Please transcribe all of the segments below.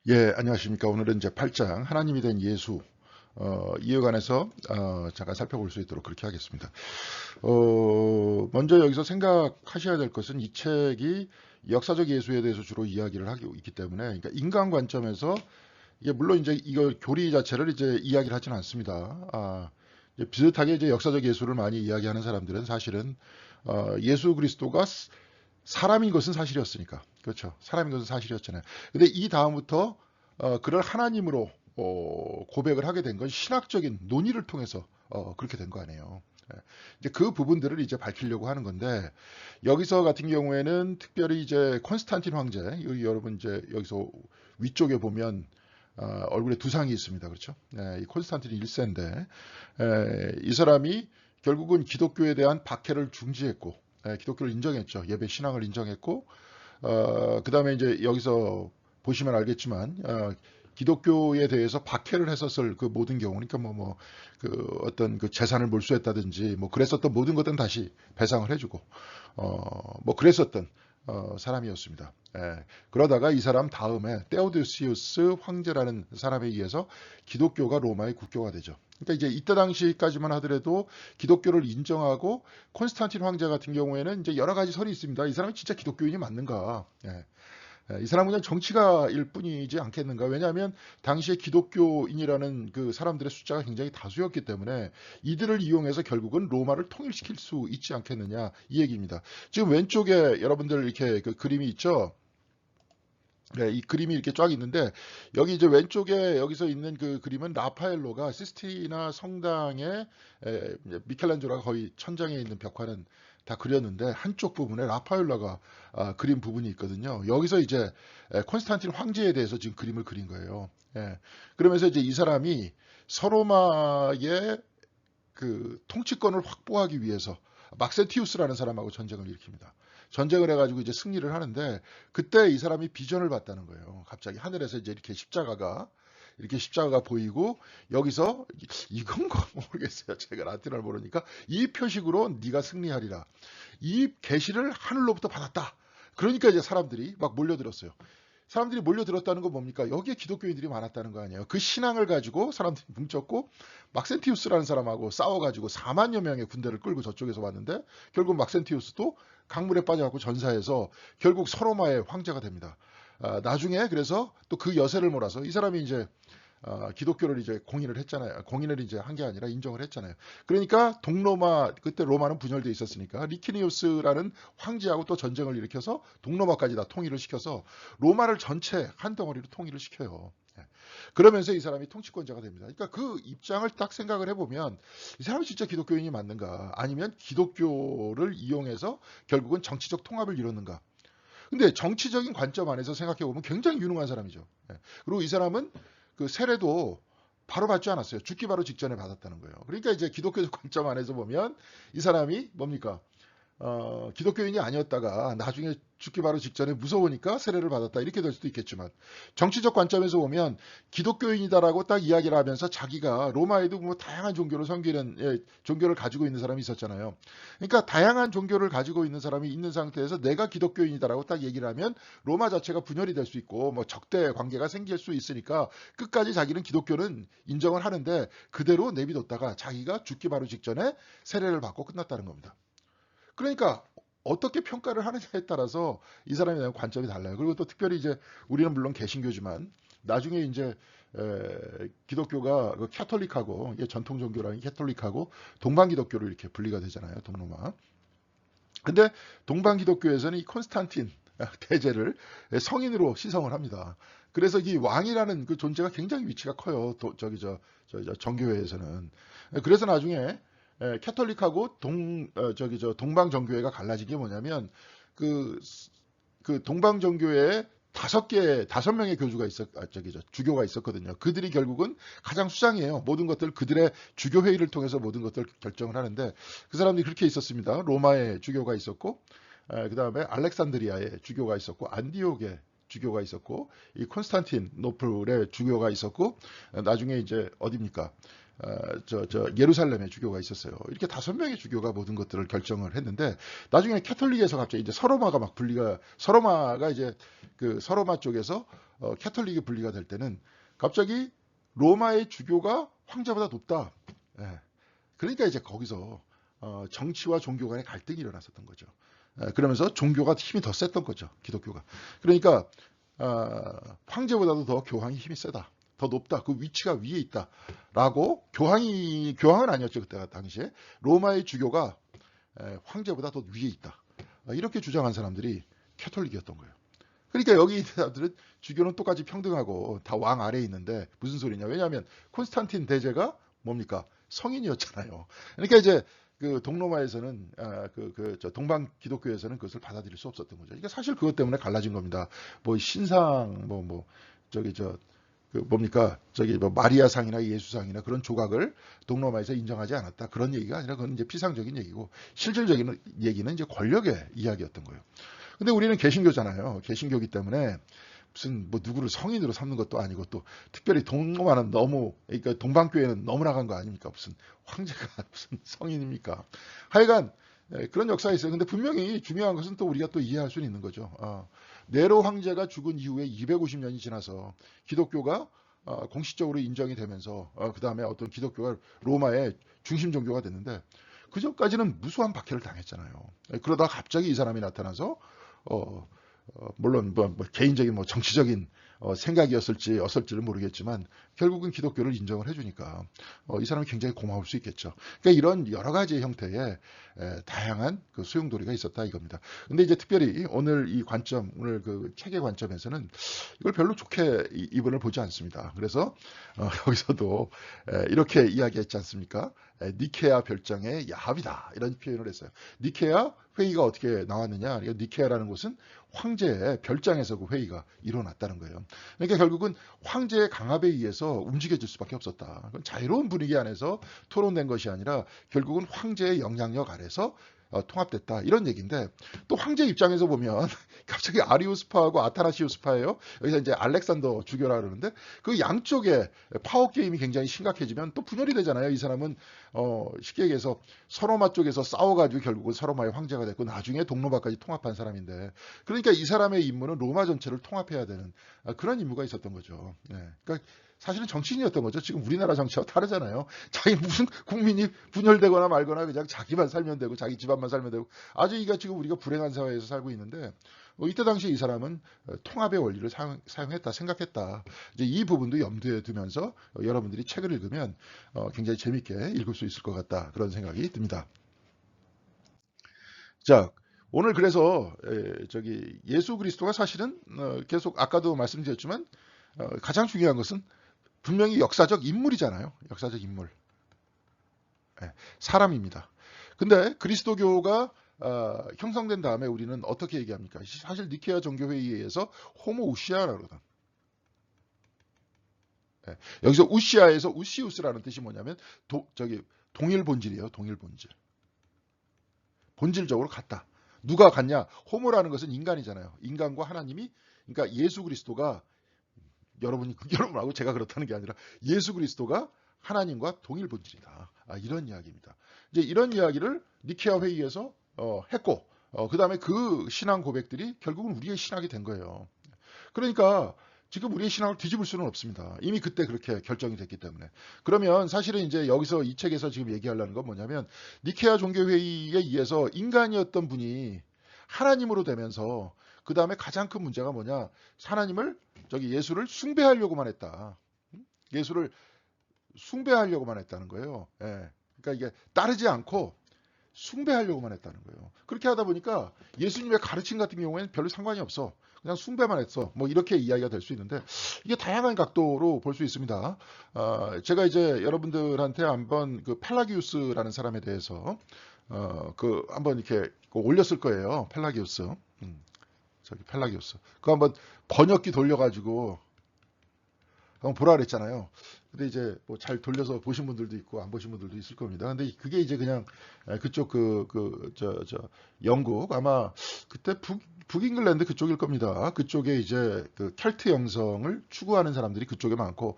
예, 안녕하십니까. 오늘은 이제 8장 하나님이 된 예수 이어간에서 잠깐 살펴볼 수 있도록 그렇게 하겠습니다. 먼저 여기서 생각하셔야 될 것은 이 책이 역사적 예수에 대해서 주로 이야기를 하고 있기 때문에, 그러니까 인간 관점에서 이게 물론 이제 이거 교리 자체를 이제 이야기를 하지는 않습니다. 이제 비슷하게 이제 역사적 예수를 많이 이야기하는 사람들은 사실은 예수 그리스도가 사람인 것은 사실이었으니까. 그렇죠. 사람인 것은 사실이었잖아요. 근데 이 다음부터 그를 하나님으로 고백을 하게 된 건 신학적인 논의를 통해서 그렇게 된 거 아니에요. 예. 이제 그 부분들을 이제 밝히려고 하는 건데, 여기서 같은 경우에는 특별히 이제 콘스탄틴 황제, 여기 여러분 이제 여기서 위쪽에 보면 얼굴에 두상이 있습니다. 그렇죠? 이 콘스탄틴 1세인데 이 사람이 결국은 기독교에 대한 박해를 중지했고, 기독교를 인정했죠. 예배 신앙을 인정했고, 그 다음에 이제 여기서 보시면 알겠지만, 기독교에 대해서 박해를 했었을 그 모든 경우, 그러니까 그 어떤 그 재산을 몰수했다든지, 뭐 그랬었던 모든 것들은 다시 배상을 해주고, 뭐 그랬었던 사람이었습니다. 그러다가 이 사람 다음에 테오도시우스 황제라는 사람에 의해서 기독교가 로마의 국교가 되죠. 그러니까 이제 이때 당시까지만 하더라도 기독교를 인정하고 콘스탄틴 황제 같은 경우에는 이제 여러 가지 설이 있습니다. 이 사람이 진짜 기독교인이 맞는가? 이 사람은 그냥 정치가일 뿐이지 않겠는가? 왜냐하면 당시에 기독교인이라는 그 사람들의 숫자가 굉장히 다수였기 때문에 이들을 이용해서 결국은 로마를 통일시킬 수 있지 않겠느냐 이 얘기입니다. 지금 왼쪽에 여러분들 이렇게 그 그림이 있죠? 네, 이 그림이 이렇게 쫙 있는데 여기 이제 왼쪽에 여기서 있는 그 그림은 라파엘로가 시스티나 성당에 이제 미켈란젤로가 거의 천장에 있는 벽화는 다 그렸는데 한쪽 부분에 라파엘로가 그린 부분이 있거든요. 여기서 이제 콘스탄틴 황제에 대해서 지금 그림을 그린 거예요. 그러면서 이제 이 사람이 서로마의 그 통치권을 확보하기 위해서 막센티우스라는 사람하고 전쟁을 일으킵니다. 전쟁을 해가지고 이제 승리를 하는데 그때 이 사람이 비전을 봤다는 거예요. 갑자기 하늘에서 이제 이렇게 십자가가 보이고 여기서 이건 거 모르겠어요. 제가 라틴어를 모르니까 이 표식으로 네가 승리하리라. 이 계시를 하늘로부터 받았다. 그러니까 이제 사람들이 막 몰려들었어요. 사람들이 몰려들었다는 건 뭡니까? 여기에 기독교인들이 많았다는 거 아니에요. 그 신앙을 가지고 사람들이 뭉쳤고 막센티우스라는 사람하고 싸워가지고 4만여 명의 군대를 끌고 저쪽에서 왔는데 결국 막센티우스도 강물에 빠져갖고 전사해서 결국 서로마의 황제가 됩니다. 나중에 그래서 또 그 여세를 몰아서 이 사람이 이제 기독교를 이제 공인을 했잖아요. 공인을 이제 한 게 아니라 인정을 했잖아요. 그러니까 동로마, 그때 로마는 분열되어 있었으니까 리키니우스라는 황제하고 또 전쟁을 일으켜서 동로마까지 다 통일을 시켜서 로마를 전체 한 덩어리로 통일을 시켜요. 그러면서 이 사람이 통치권자가 됩니다. 그러니까 그 입장을 딱 생각을 해보면 이 사람이 진짜 기독교인이 맞는가? 아니면 기독교를 이용해서 결국은 정치적 통합을 이뤘는가? 근데 정치적인 관점 안에서 생각해 보면 굉장히 유능한 사람이죠. 그리고 이 사람은 그 세례도 바로 받지 않았어요. 죽기 바로 직전에 받았다는 거예요. 그러니까 이제 기독교적 관점 안에서 보면 이 사람이 뭡니까? 기독교인이 아니었다가 나중에 죽기 바로 직전에 무서우니까 세례를 받았다 이렇게 될 수도 있겠지만 정치적 관점에서 보면 기독교인이다라고 딱 이야기를 하면서 자기가 로마에도 뭐 다양한 종교를 섬기는 종교를 가지고 있는 사람이 있었잖아요. 그러니까 다양한 종교를 가지고 있는 사람이 있는 상태에서 내가 기독교인이다라고 딱 얘기를 하면 로마 자체가 분열이 될 수 있고 뭐 적대 관계가 생길 수 있으니까 끝까지 자기는 기독교는 인정을 하는데 그대로 내비뒀다가 자기가 죽기 바로 직전에 세례를 받고 끝났다는 겁니다. 그러니까 어떻게 평가를 하느냐에 따라서 이 사람에 대한 관점이 달라요. 그리고 또 특별히 이제 우리는 물론 개신교지만 나중에 이제 기독교가 그 캐톨릭하고 이게 전통 종교라는 캐톨릭하고 동방 기독교로 이렇게 분리가 되잖아요. 동로마. 근데 동방 기독교에서는 이 콘스탄틴 대제를 성인으로 시성을 합니다. 그래서 이 왕이라는 그 존재가 굉장히 위치가 커요. 정교회에서는. 그래서 나중에 캐톨릭하고 동방 정교회가 갈라진 게 뭐냐면 그, 그 동방 정교회에 다섯 명의 교주가 주교가 있었거든요. 그들이 결국은 가장 수장이에요. 모든 것들 그들의 주교 회의를 통해서 모든 것들을 결정을 하는데 그 사람들이 그렇게 있었습니다. 로마의 주교가 있었고, 그 다음에 알렉산드리아의 주교가 있었고, 안디옥의 주교가 있었고, 이 콘스탄틴 노플의 주교가 있었고, 나중에 이제 어디입니까? 예루살렘에 주교가 있었어요. 이렇게 5명의 주교가 모든 것들을 결정을 했는데 나중에 캐톨릭에서 갑자기 이제 서로마가 막 분리가 서로마가 이제 그 서로마 쪽에서 캐톨릭이 분리가 될 때는 갑자기 로마의 주교가 황제보다 높다. 예. 그러니까 이제 거기서 정치와 종교 간의 갈등이 일어났었던 거죠. 그러면서 종교가 힘이 더 셌던 거죠. 기독교가. 그러니까 황제보다도 더 교황이 힘이 세다. 더 높다. 그 위치가 위에 있다. 라고 교황은 아니었죠. 그때 당시에. 로마의 주교가 황제보다 더 위에 있다. 이렇게 주장한 사람들이 캐톨릭이었던 거예요. 그러니까 여기 사람들은 주교는 똑같이 평등하고 다 왕 아래에 있는데 무슨 소리냐. 왜냐하면 콘스탄틴 대제가 뭡니까? 성인이었잖아요. 그러니까 이제 그 동로마에서는 동방 기독교에서는 그것을 받아들일 수 없었던 거죠. 그러니까 사실 그것 때문에 갈라진 겁니다. 뭐 신상 뭡니까? 뭐 마리아상이나 예수상이나 그런 조각을 동로마에서 인정하지 않았다. 그런 얘기가 아니라 그건 이제 피상적인 얘기고 실질적인 얘기는 이제 권력의 이야기였던 거예요. 근데 우리는 개신교잖아요. 개신교기 때문에 무슨 뭐 누구를 성인으로 삼는 것도 아니고 또 특별히 동로마는 너무 그러니까 동방교회는 너무 나간 거 아닙니까? 무슨 황제가 무슨 성인입니까? 하여간 그런 역사가 있어요. 근데 분명히 중요한 것은 또 우리가 또 이해할 수는 있는 거죠. 네로 황제가 죽은 이후에 250년이 지나서 기독교가 공식적으로 인정이 되면서 그 다음에 어떤 기독교가 로마의 중심 종교가 됐는데 그 전까지는 무수한 박해를 당했잖아요. 그러다 갑자기 이 사람이 나타나서 물론 뭐 개인적인 뭐 정치적인 생각이었을지 어설지는 모르겠지만 결국은 기독교를 인정을 해주니까 이 사람이 굉장히 고마울 수 있겠죠. 그러니까 이런 여러 가지 형태의 다양한 그 소용돌이가 있었다 이겁니다. 근데 이제 특별히 오늘 이 관점, 오늘 그 책의 관점에서는 이걸 별로 좋게 이분을 보지 않습니다. 그래서 여기서도 이렇게 이야기했지 않습니까? 니케아 별장의 야합이다 이런 표현을 했어요. 니케아 회의가 어떻게 나왔느냐? 니케아라는 곳은 황제의 별장에서 그 회의가 일어났다는 거예요. 그러니까 결국은 황제의 강압에 의해서 움직여질 수밖에 없었다. 자유로운 분위기 안에서 토론된 것이 아니라 결국은 황제의 영향력 아래서 통합됐다 이런 얘기인데 또 황제 입장에서 보면 갑자기 아리우스파하고 아타나시우스파예요. 여기서 이제 알렉산더 주교라 그러는데 그 양쪽에 파워 게임이 굉장히 심각해지면 또 분열이 되잖아요. 이 사람은 쉽게 얘기해서 서로마 쪽에서 싸워가지고 결국은 서로마의 황제가 됐고 나중에 동로마까지 통합한 사람인데 그러니까 이 사람의 임무는 로마 전체를 통합해야 되는 그런 임무가 있었던 거죠. 그러니까 사실은 정치인이었던 거죠. 지금 우리나라 정치와 다르잖아요. 자기 무슨 국민이 분열되거나 말거나 그냥 자기만 살면 되고 자기 집안만 살면 되고 아주 이가 지금 우리가 불행한 사회에서 살고 있는데 이때 당시 이 사람은 통합의 원리를 사용했다 생각했다. 이제 이 부분도 염두에 두면서 여러분들이 책을 읽으면 굉장히 재밌게 읽을 수 있을 것 같다. 그런 생각이 듭니다. 자, 오늘 그래서 예수 그리스도가 사실은 계속 아까도 말씀드렸지만 가장 중요한 것은 분명히 역사적 인물이잖아요. 역사적 인물. 사람입니다. 근데 그리스도교가 형성된 다음에 우리는 어떻게 얘기합니까? 사실 니케아 정교회의에 의해서 호모우시아라고 그러거든. 여기서 우시아에서 우시우스라는 뜻이 뭐냐면 동일 본질이에요. 동일 본질. 본질적으로 같다. 누가 같냐? 호모라는 것은 인간이잖아요. 인간과 하나님이 그러니까 예수 그리스도가 여러분하고 제가 그렇다는 게 아니라 예수 그리스도가 하나님과 동일 본질이다. 이런 이야기입니다. 이제 이런 이야기를 니케아 회의에서 했고, 그 다음에 그 신앙 고백들이 결국은 우리의 신학이 된 거예요. 그러니까 지금 우리의 신앙을 뒤집을 수는 없습니다. 이미 그때 그렇게 결정이 됐기 때문에. 그러면 사실은 이제 여기서 이 책에서 지금 얘기하려는 건 뭐냐면 니케아 종교회의에 의해서 인간이었던 분이 하나님으로 되면서 그 다음에 가장 큰 문제가 뭐냐? 하나님을 예수를 숭배하려고만 했다. 예수를 숭배하려고만 했다는 거예요. 그러니까 이게 따르지 않고 숭배하려고만 했다는 거예요. 그렇게 하다 보니까 예수님의 가르침 같은 경우에는 별로 상관이 없어. 그냥 숭배만 했어. 뭐 이렇게 이야기가 될 수 있는데 이게 다양한 각도로 볼 수 있습니다. 제가 이제 여러분들한테 한번 그 펠라기우스라는 사람에 대해서 한번 이렇게 올렸을 거예요. 펠라기우스. 펠라기우스. 그거 한번 번역기 돌려가지고 한번 보라 그랬잖아요. 근데 이제 뭐 잘 돌려서 보신 분들도 있고 안 보신 분들도 있을 겁니다. 근데 그게 이제 그냥 그쪽 영국 아마 그때 북잉글랜드 그쪽일 겁니다. 그쪽에 이제 그 켈트 영성을 추구하는 사람들이 그쪽에 많고,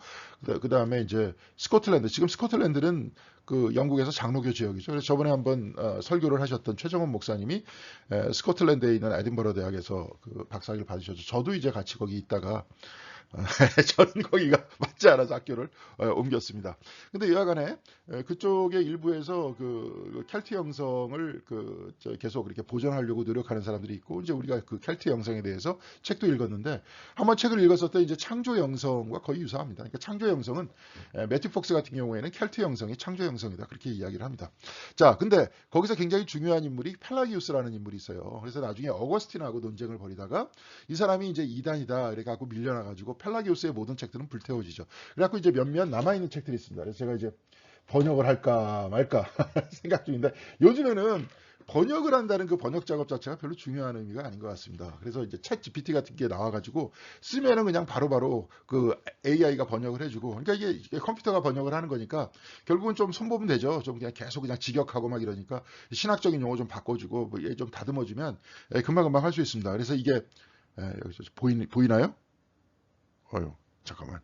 그다음에 이제 스코틀랜드. 지금 스코틀랜드는 그 영국에서 장로교 지역이죠. 그래서 저번에 한번 설교를 하셨던 최정원 목사님이 스코틀랜드에 있는 에딘버러 대학에서 그 박사학위를 받으셨죠. 저도 이제 같이 거기 있다가 저는 거기가 맞지 않아서 학교를 옮겼습니다. 근데 여하간에 그쪽의 일부에서 그 켈트 형성을 계속 이렇게 보존하려고 노력하는 사람들이 있고, 이제 우리가 그 켈트 형성에 대해서 책도 읽었는데, 한번 책을 읽었을 때 이제 창조 형성과 거의 유사합니다. 그러니까 창조 형성은 매튜 폭스 같은 경우에는 켈트 형성이 창조 형성이다, 그렇게 이야기를 합니다. 자, 근데 거기서 굉장히 중요한 인물이 펠라기우스라는 인물이 있어요. 그래서 나중에 어거스틴하고 논쟁을 벌이다가 이 사람이 이제 이단이다 이래 갖고 밀려나가지고 펠라기우스의 모든 책들은 불태워지죠. 그래갖고 이제 몇몇 남아있는 책들이 있습니다. 그래서 제가 이제 번역을 할까 말까 생각 중인데, 요즘에는 번역을 한다는 그 번역 작업 자체가 별로 중요한 의미가 아닌 것 같습니다. 그래서 이제 챗 GPT 같은 게 나와가지고 쓰면은 그냥 바로바로 그 AI가 번역을 해주고, 그러니까 이게 컴퓨터가 번역을 하는 거니까 결국은 좀 손보면 되죠. 좀 그냥 계속 그냥 직역하고 막 이러니까 신학적인 용어 좀 바꿔주고 뭐 좀 다듬어주면 금방금방 할 수 있습니다. 그래서 이게 여기서 보이나요? 잠깐만.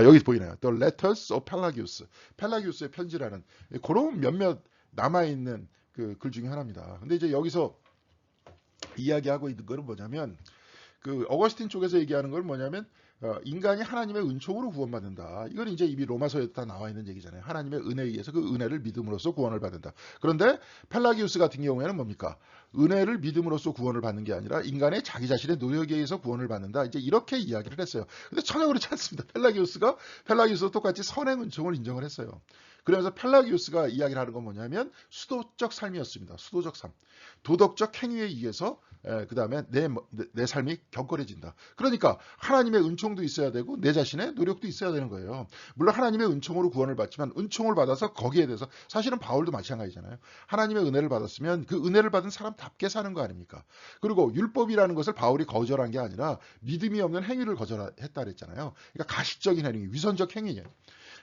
여기 보이네요. The Letters of Pelagius. 펠라기우스의 편지라는 그런 몇몇 남아있는 그 글 중에 하나입니다. 근데 이제 여기서 이야기하고 있는 거는 뭐냐면, 그 어거스틴 쪽에서 얘기하는 건 뭐냐면, 인간이 하나님의 은총으로 구원받는다. 이건 이제 이미 로마서에 다 나와 있는 얘기잖아요. 하나님의 은혜에 의해서 그 은혜를 믿음으로써 구원을 받는다. 그런데 펠라기우스 같은 경우에는 뭡니까? 은혜를 믿음으로써 구원을 받는 게 아니라 인간의 자기 자신의 노력에 의해서 구원을 받는다. 이제 이렇게 이야기를 했어요. 근데 전혀 그렇지 않습니다. 펠라기우스도 똑같이 선행 은총을 인정을 했어요. 그러면서 펠라기우스가 이야기를 하는 건 뭐냐면 수도적 삶이었습니다. 수도적 삶. 도덕적 행위에 의해서 그 다음에 내 삶이 경건해진다. 그러니까 하나님의 은총도 있어야 되고 내 자신의 노력도 있어야 되는 거예요. 물론 하나님의 은총으로 구원을 받지만 은총을 받아서 거기에 대해서, 사실은 바울도 마찬가지잖아요. 하나님의 은혜를 받았으면 그 은혜를 받은 사람답게 사는 거 아닙니까? 그리고 율법이라는 것을 바울이 거절한 게 아니라 믿음이 없는 행위를 거절했다 그랬잖아요. 그러니까 가식적인 행위, 위선적 행위예요.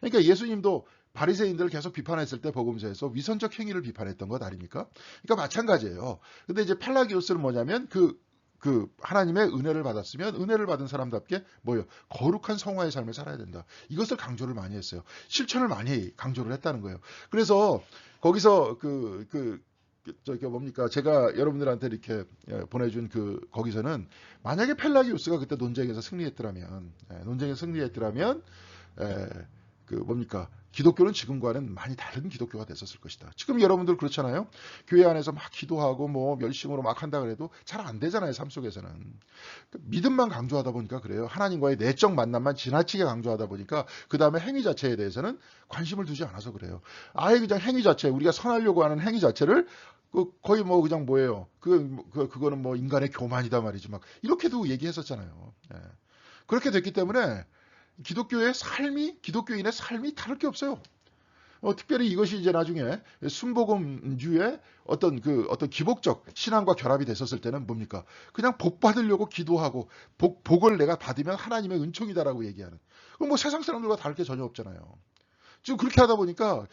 그러니까 예수님도 바리새인들을 계속 비판했을 때 복음서에서 위선적 행위를 비판했던 것 아닙니까? 그러니까 마찬가지예요. 근데 이제 펠라기오스는 뭐냐면 그 하나님의 은혜를 받았으면 은혜를 받은 사람답게 거룩한 성화의 삶을 살아야 된다. 이것을 강조를 많이 했어요. 실천을 많이 강조를 했다는 거예요. 그래서 거기서 저기 뭡니까? 제가 여러분들한테 이렇게 보내준 거기서는 만약에 펠라기오스가 그때 논쟁에서 승리했더라면, 뭡니까? 기독교는 지금과는 많이 다른 기독교가 됐었을 것이다. 지금 여러분들 그렇잖아요. 교회 안에서 막 기도하고 뭐 열심으로 막 한다 그래도 잘 안 되잖아요. 삶 속에서는. 믿음만 강조하다 보니까 그래요. 하나님과의 내적 만남만 지나치게 강조하다 보니까 그 다음에 행위 자체에 대해서는 관심을 두지 않아서 그래요. 아예 그냥 행위 자체, 우리가 선하려고 하는 행위 자체를 거의 뭐 그냥 뭐예요. 그거는 뭐 인간의 교만이다 말이지. 막 이렇게도 얘기했었잖아요. 그렇게 됐기 때문에 기독교인의 삶이 다를 게 없어요. 특별히 이것이 이제 나중에 순복음주의 어떤 기복적 신앙과 결합이 됐었을 때는 뭡니까? 그냥 복 받으려고 기도하고 복을 내가 받으면 하나님의 은총이다라고 얘기하는. 그럼 뭐 세상 사람들과 다를 게 전혀 없잖아요. 지금 그렇게 하다 보니까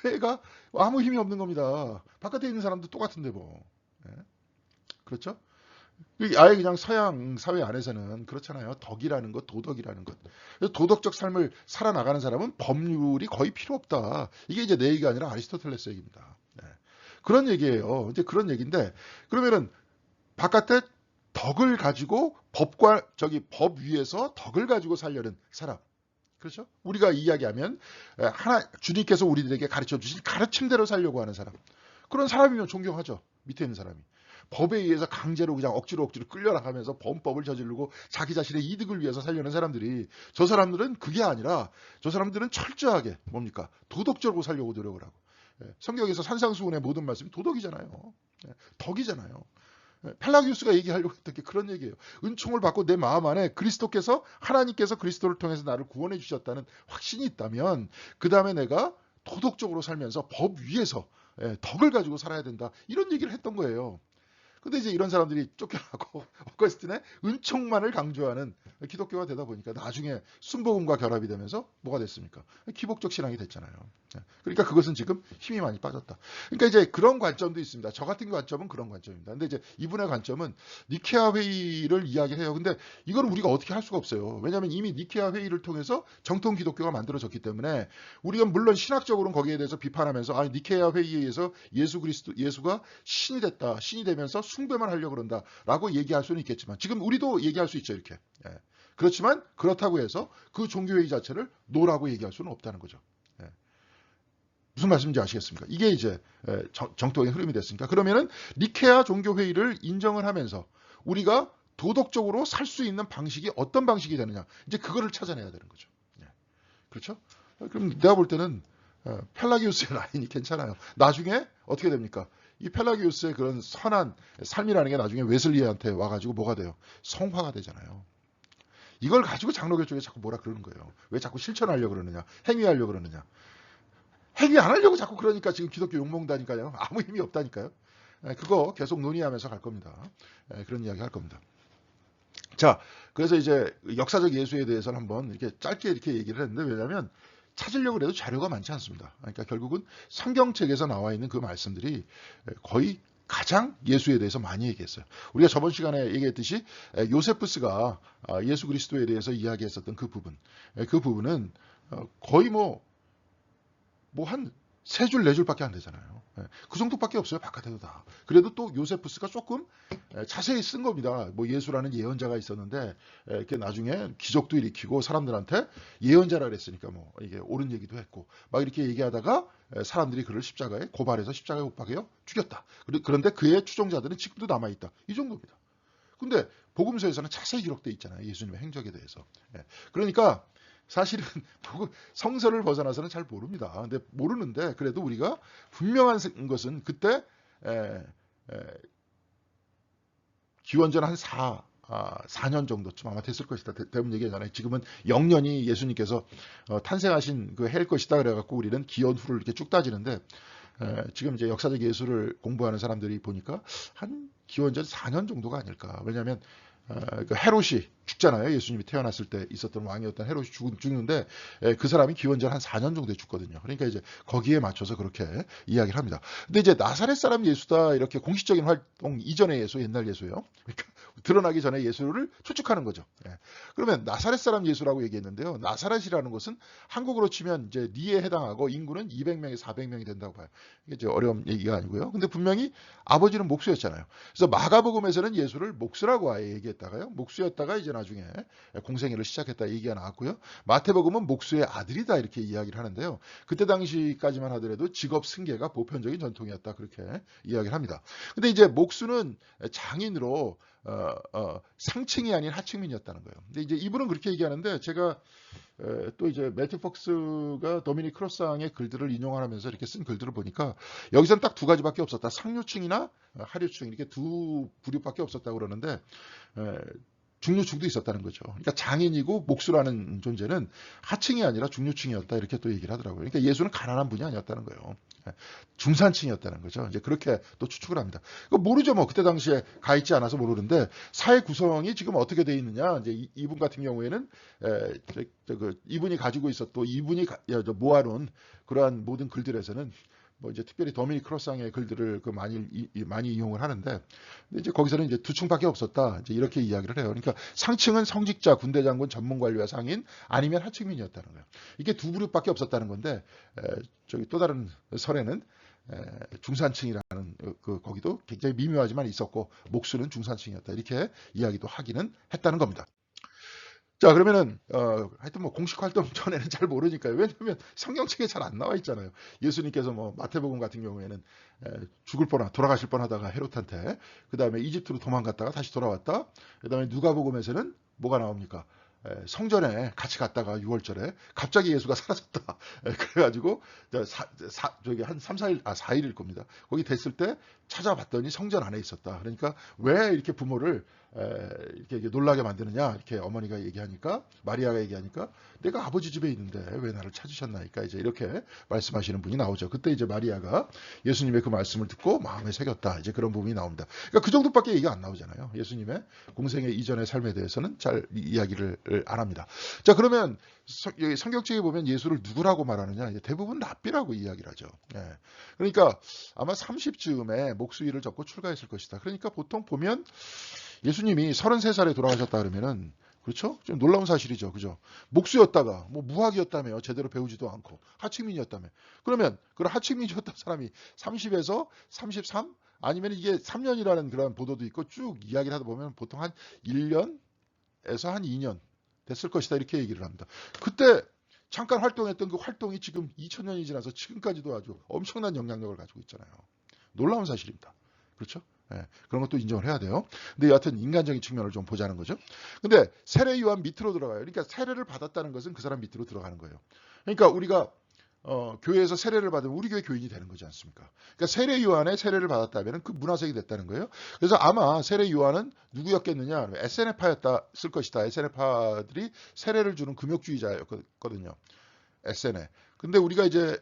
교회가 아무 힘이 없는 겁니다. 바깥에 있는 사람도 똑같은데 뭐. 그렇죠? 아예 그냥 서양 사회 안에서는 그렇잖아요. 덕이라는 것, 도덕이라는 것. 그래서 도덕적 삶을 살아나가는 사람은 법률이 거의 필요 없다. 이게 이제 내 얘기가 아니라 아리스토텔레스 얘기입니다. 그런 얘기예요. 이제 그런 얘기인데, 그러면은 바깥에 덕을 가지고 법 위에서 덕을 가지고 살려는 사람. 그렇죠? 우리가 이야기하면 주님께서 우리들에게 가르쳐 주신 가르침대로 살려고 하는 사람. 그런 사람이면 존경하죠. 밑에 있는 사람이. 법에 의해서 강제로 그냥 억지로 끌려나가면서 범법을 저지르고 자기 자신의 이득을 위해서 살려는 사람들이, 저 사람들은 그게 아니라 저 사람들은 철저하게 뭡니까? 도덕적으로 살려고 노력을 하고. 성경에서 산상수훈의 모든 말씀이 도덕이잖아요. 덕이잖아요. 펠라기우스가 얘기하려고 했던 게 그런 얘기예요. 은총을 받고 내 마음 안에 하나님께서 그리스도를 통해서 나를 구원해 주셨다는 확신이 있다면 그 다음에 내가 도덕적으로 살면서 법 위에서 덕을 가지고 살아야 된다. 이런 얘기를 했던 거예요. 근데 이제 이런 사람들이 쫓겨나고 어거스틴의 은총만을 강조하는 기독교가 되다 보니까 나중에 순복음과 결합이 되면서 뭐가 됐습니까? 기복적 신앙이 됐잖아요. 그러니까 그것은 지금 힘이 많이 빠졌다. 그러니까 이제 그런 관점도 있습니다. 저 같은 관점은 그런 관점입니다. 근데 이제 이분의 관점은 니케아 회의를 이야기해요. 근데 이걸 우리가 어떻게 할 수가 없어요. 왜냐하면 이미 니케아 회의를 통해서 정통 기독교가 만들어졌기 때문에 우리가 물론 신학적으로는 거기에 대해서 비판하면서 니케아 회의에 의해서 예수가 신이 됐다. 신이 되면서 숭배만 하려고 그런다라고 얘기할 수는 있겠지만 지금 우리도 얘기할 수 있죠. 이렇게. 그렇지만 그렇다고 해서 그 종교회의 자체를 노라고 얘기할 수는 없다는 거죠. 무슨 말씀인지 아시겠습니까? 이게 이제 정통의 흐름이 됐으니까. 그러면은 니케아 종교회의를 인정을 하면서 우리가 도덕적으로 살 수 있는 방식이 어떤 방식이 되느냐. 이제 그거를 찾아내야 되는 거죠. 그렇죠? 그럼 내가 볼 때는 펠라기우스의 라인이 괜찮아요. 나중에 어떻게 됩니까? 이 펠라기우스의 그런 선한 삶이라는 게 나중에 웨슬리한테 와가지고 뭐가 돼요? 성화가 되잖아요. 이걸 가지고 장로교 쪽에 자꾸 뭐라 그러는 거예요. 왜 자꾸 실천하려고 그러느냐. 행위하려고 그러느냐. 행위 안 하려고 자꾸 그러니까 지금 기독교 욕먹다니까요. 아무 힘이 없다니까요. 그거 계속 논의하면서 갈 겁니다. 그런 이야기 할 겁니다. 자, 그래서 이제 역사적 예수에 대해서는 한번 이렇게 짧게 이렇게 얘기를 했는데 왜냐하면 찾으려고 해도 자료가 많지 않습니다. 그러니까 결국은 성경책에서 나와 있는 그 말씀들이 거의 가장 예수에 대해서 많이 얘기했어요. 우리가 저번 시간에 얘기했듯이 요세푸스가 예수 그리스도에 대해서 이야기했었던 그 부분, 그 부분은 거의 한 3줄, 4줄밖에 안 되잖아요. 그 정도밖에 없어요. 바깥에도 다. 그래도 또 요세푸스가 조금 자세히 쓴 겁니다. 예수라는 예언자가 있었는데 이렇게 나중에 기적도 일으키고 사람들한테 예언자라 그랬으니까 이게 옳은 얘기도 했고 막 이렇게 얘기하다가 사람들이 그를 십자가에 고발해서 십자가에 못 박여 죽였다. 그런데 그의 추종자들은 지금도 남아있다. 이 정도입니다. 근데 복음서에서는 자세히 기록되어 있잖아요. 예수님의 행적에 대해서. 그러니까 사실은 성서를 벗어나서는 잘 모릅니다. 근데 모르는데 그래도 우리가 분명한 것은 그때 기원전 한 4년 정도쯤 아마 됐을 것이다. 대부분 얘기하잖아요. 지금은 0년이 예수님께서 탄생하신 그 해일 것이다. 그래갖고 우리는 기원 후를 이렇게 쭉 따지는데 지금 이제 역사적 예술을 공부하는 사람들이 보니까 한 기원전 4년 정도가 아닐까. 왜냐하면 그 헤롯이 죽잖아요. 예수님이 태어났을 때 있었던 왕이었던 헤롯이 죽는데 그 사람이 기원전 한 4년 정도에 죽거든요. 그러니까 이제 거기에 맞춰서 그렇게 이야기를 합니다. 근데 이제 나사렛 사람 예수다 이렇게 공식적인 활동 이전의 예수, 옛날 예수예요. 그러니까 드러나기 전에 예수를 추측하는 거죠. 그러면 나사렛 사람 예수라고 얘기했는데요. 나사렛이라는 것은 한국으로 치면 이제 니에 해당하고 인구는 200명에서 400명이 된다고 봐요. 이게 이제 어려운 얘기가 아니고요. 근데 분명히 아버지는 목수였잖아요. 그래서 마가복음에서는 예수를 목수라고 아예 얘기했다가요. 목수였다가 이제 나중에 공생애를 시작했다 얘기가 나왔고요. 마태복음은 목수의 아들이다 이렇게 이야기를 하는데요. 그때 당시까지만 하더라도 직업 승계가 보편적인 전통이었다 그렇게 이야기를 합니다. 근데 이제 목수는 장인으로 상층이 아닌 하층민이었다는 거예요. 근데 이제 이분은 그렇게 얘기하는데 제가 또 이제 매튜 폭스가 도미닉 크로스왕의 글들을 인용하면서 이렇게 쓴 글들을 보니까 여기서는 딱 2가지밖에 없었다. 상류층이나 하류층 이렇게 두 부류밖에 없었다고 그러는데 중류층도 있었다는 거죠. 그러니까 장인이고 목수라는 존재는 하층이 아니라 중류층이었다 이렇게 또 얘기를 하더라고요. 그러니까 예수는 가난한 분이 아니었다는 거예요. 중산층이었다는 거죠. 이제 그렇게 또 추측을 합니다. 모르죠. 그때 당시에 가 있지 않아서 모르는데 사회 구성이 지금 어떻게 돼 있느냐. 이제 이분 같은 경우에는 이분이 가지고 있었던 이분이 모아놓은 그러한 모든 글들에서는 이제 특별히 도미닉 크로스왕의 글들을 많이 이용을 하는데, 근데 이제 거기서는 이제 2층밖에 없었다. 이제 이렇게 이야기를 해요. 그러니까 상층은 성직자, 군대 장군, 전문 관료와 상인, 아니면 하층민이었다는 거예요. 이게 2그룹밖에 없었다는 건데, 또 다른 설에는 중산층이라는 거기도 굉장히 미묘하지만 있었고, 목수는 중산층이었다. 이렇게 이야기도 하기는 했다는 겁니다. 자, 그러면은 하여튼 공식 활동 전에는 잘 모르니까요. 왜냐하면 성경책에 잘 안 나와 있잖아요. 예수님께서 마태복음 같은 경우에는 돌아가실 뻔하다가 헤롯한테, 그 다음에 이집트로 도망갔다가 다시 돌아왔다. 그 다음에 누가복음에서는 뭐가 나옵니까? 성전에 같이 갔다가 6월절에 갑자기 예수가 사라졌다. 그래가지고 저기 한 3, 4일, 4일일 겁니다. 거기 됐을 때 찾아봤더니 성전 안에 있었다. 그러니까 왜 이렇게 부모를 이렇게 놀라게 만드느냐 이렇게 어머니가 얘기하니까 마리아가 얘기하니까 내가 아버지 집에 있는데 왜 나를 찾으셨나이까 이제 이렇게 말씀하시는 분이 나오죠. 그때 이제 마리아가 예수님의 그 말씀을 듣고 마음에 새겼다 이제 그런 부분이 나옵니다. 그러니까 그 정도밖에 얘기가 안 나오잖아요. 예수님의 공생의 이전의 삶에 대해서는 잘 이야기를 안 합니다. 자 그러면 성경책에 보면 예수를 누구라고 말하느냐 대부분 랍비라고 이야기를 하죠. 그러니까 아마 30쯤에 목수일을 접고 출가했을 것이다. 그러니까 보통 보면 예수님이 33살에 돌아가셨다 그러면은 그렇죠? 좀 놀라운 사실이죠. 그죠? 목수였다가 뭐 무학이었다며요. 제대로 배우지도 않고 하층민이었다며. 그러면 그런 하층민이었던 사람이 30에서 33 아니면 이게 3년이라는 그런 보도도 있고 쭉 이야기를 하다 보면 보통 한 1년에서 한 2년 됐을 것이다 이렇게 얘기를 합니다. 그때 잠깐 활동했던 그 활동이 지금 2000년이 지나서 지금까지도 아주 엄청난 영향력을 가지고 있잖아요. 놀라운 사실입니다. 그렇죠? 그런 것도 인정을 해야 돼요. 근데 여하튼 인간적인 측면을 좀 보자는 거죠. 근데 세례 요한 밑으로 들어가요. 그러니까 세례를 받았다는 것은 그 사람 밑으로 들어가는 거예요. 그러니까 우리가 교회에서 세례를 받으면 우리 교회 교인이 되는 거지 않습니까? 그러니까 세례 요한의 세례를 받았다면 그 문화생이 됐다는 거예요. 그래서 아마 세례 요한은 누구였겠느냐? 에세네파였다 쓸 것이다. 에세네파들이 세례를 주는 금욕주의자였거든요. 에세네. 근데 우리가 이제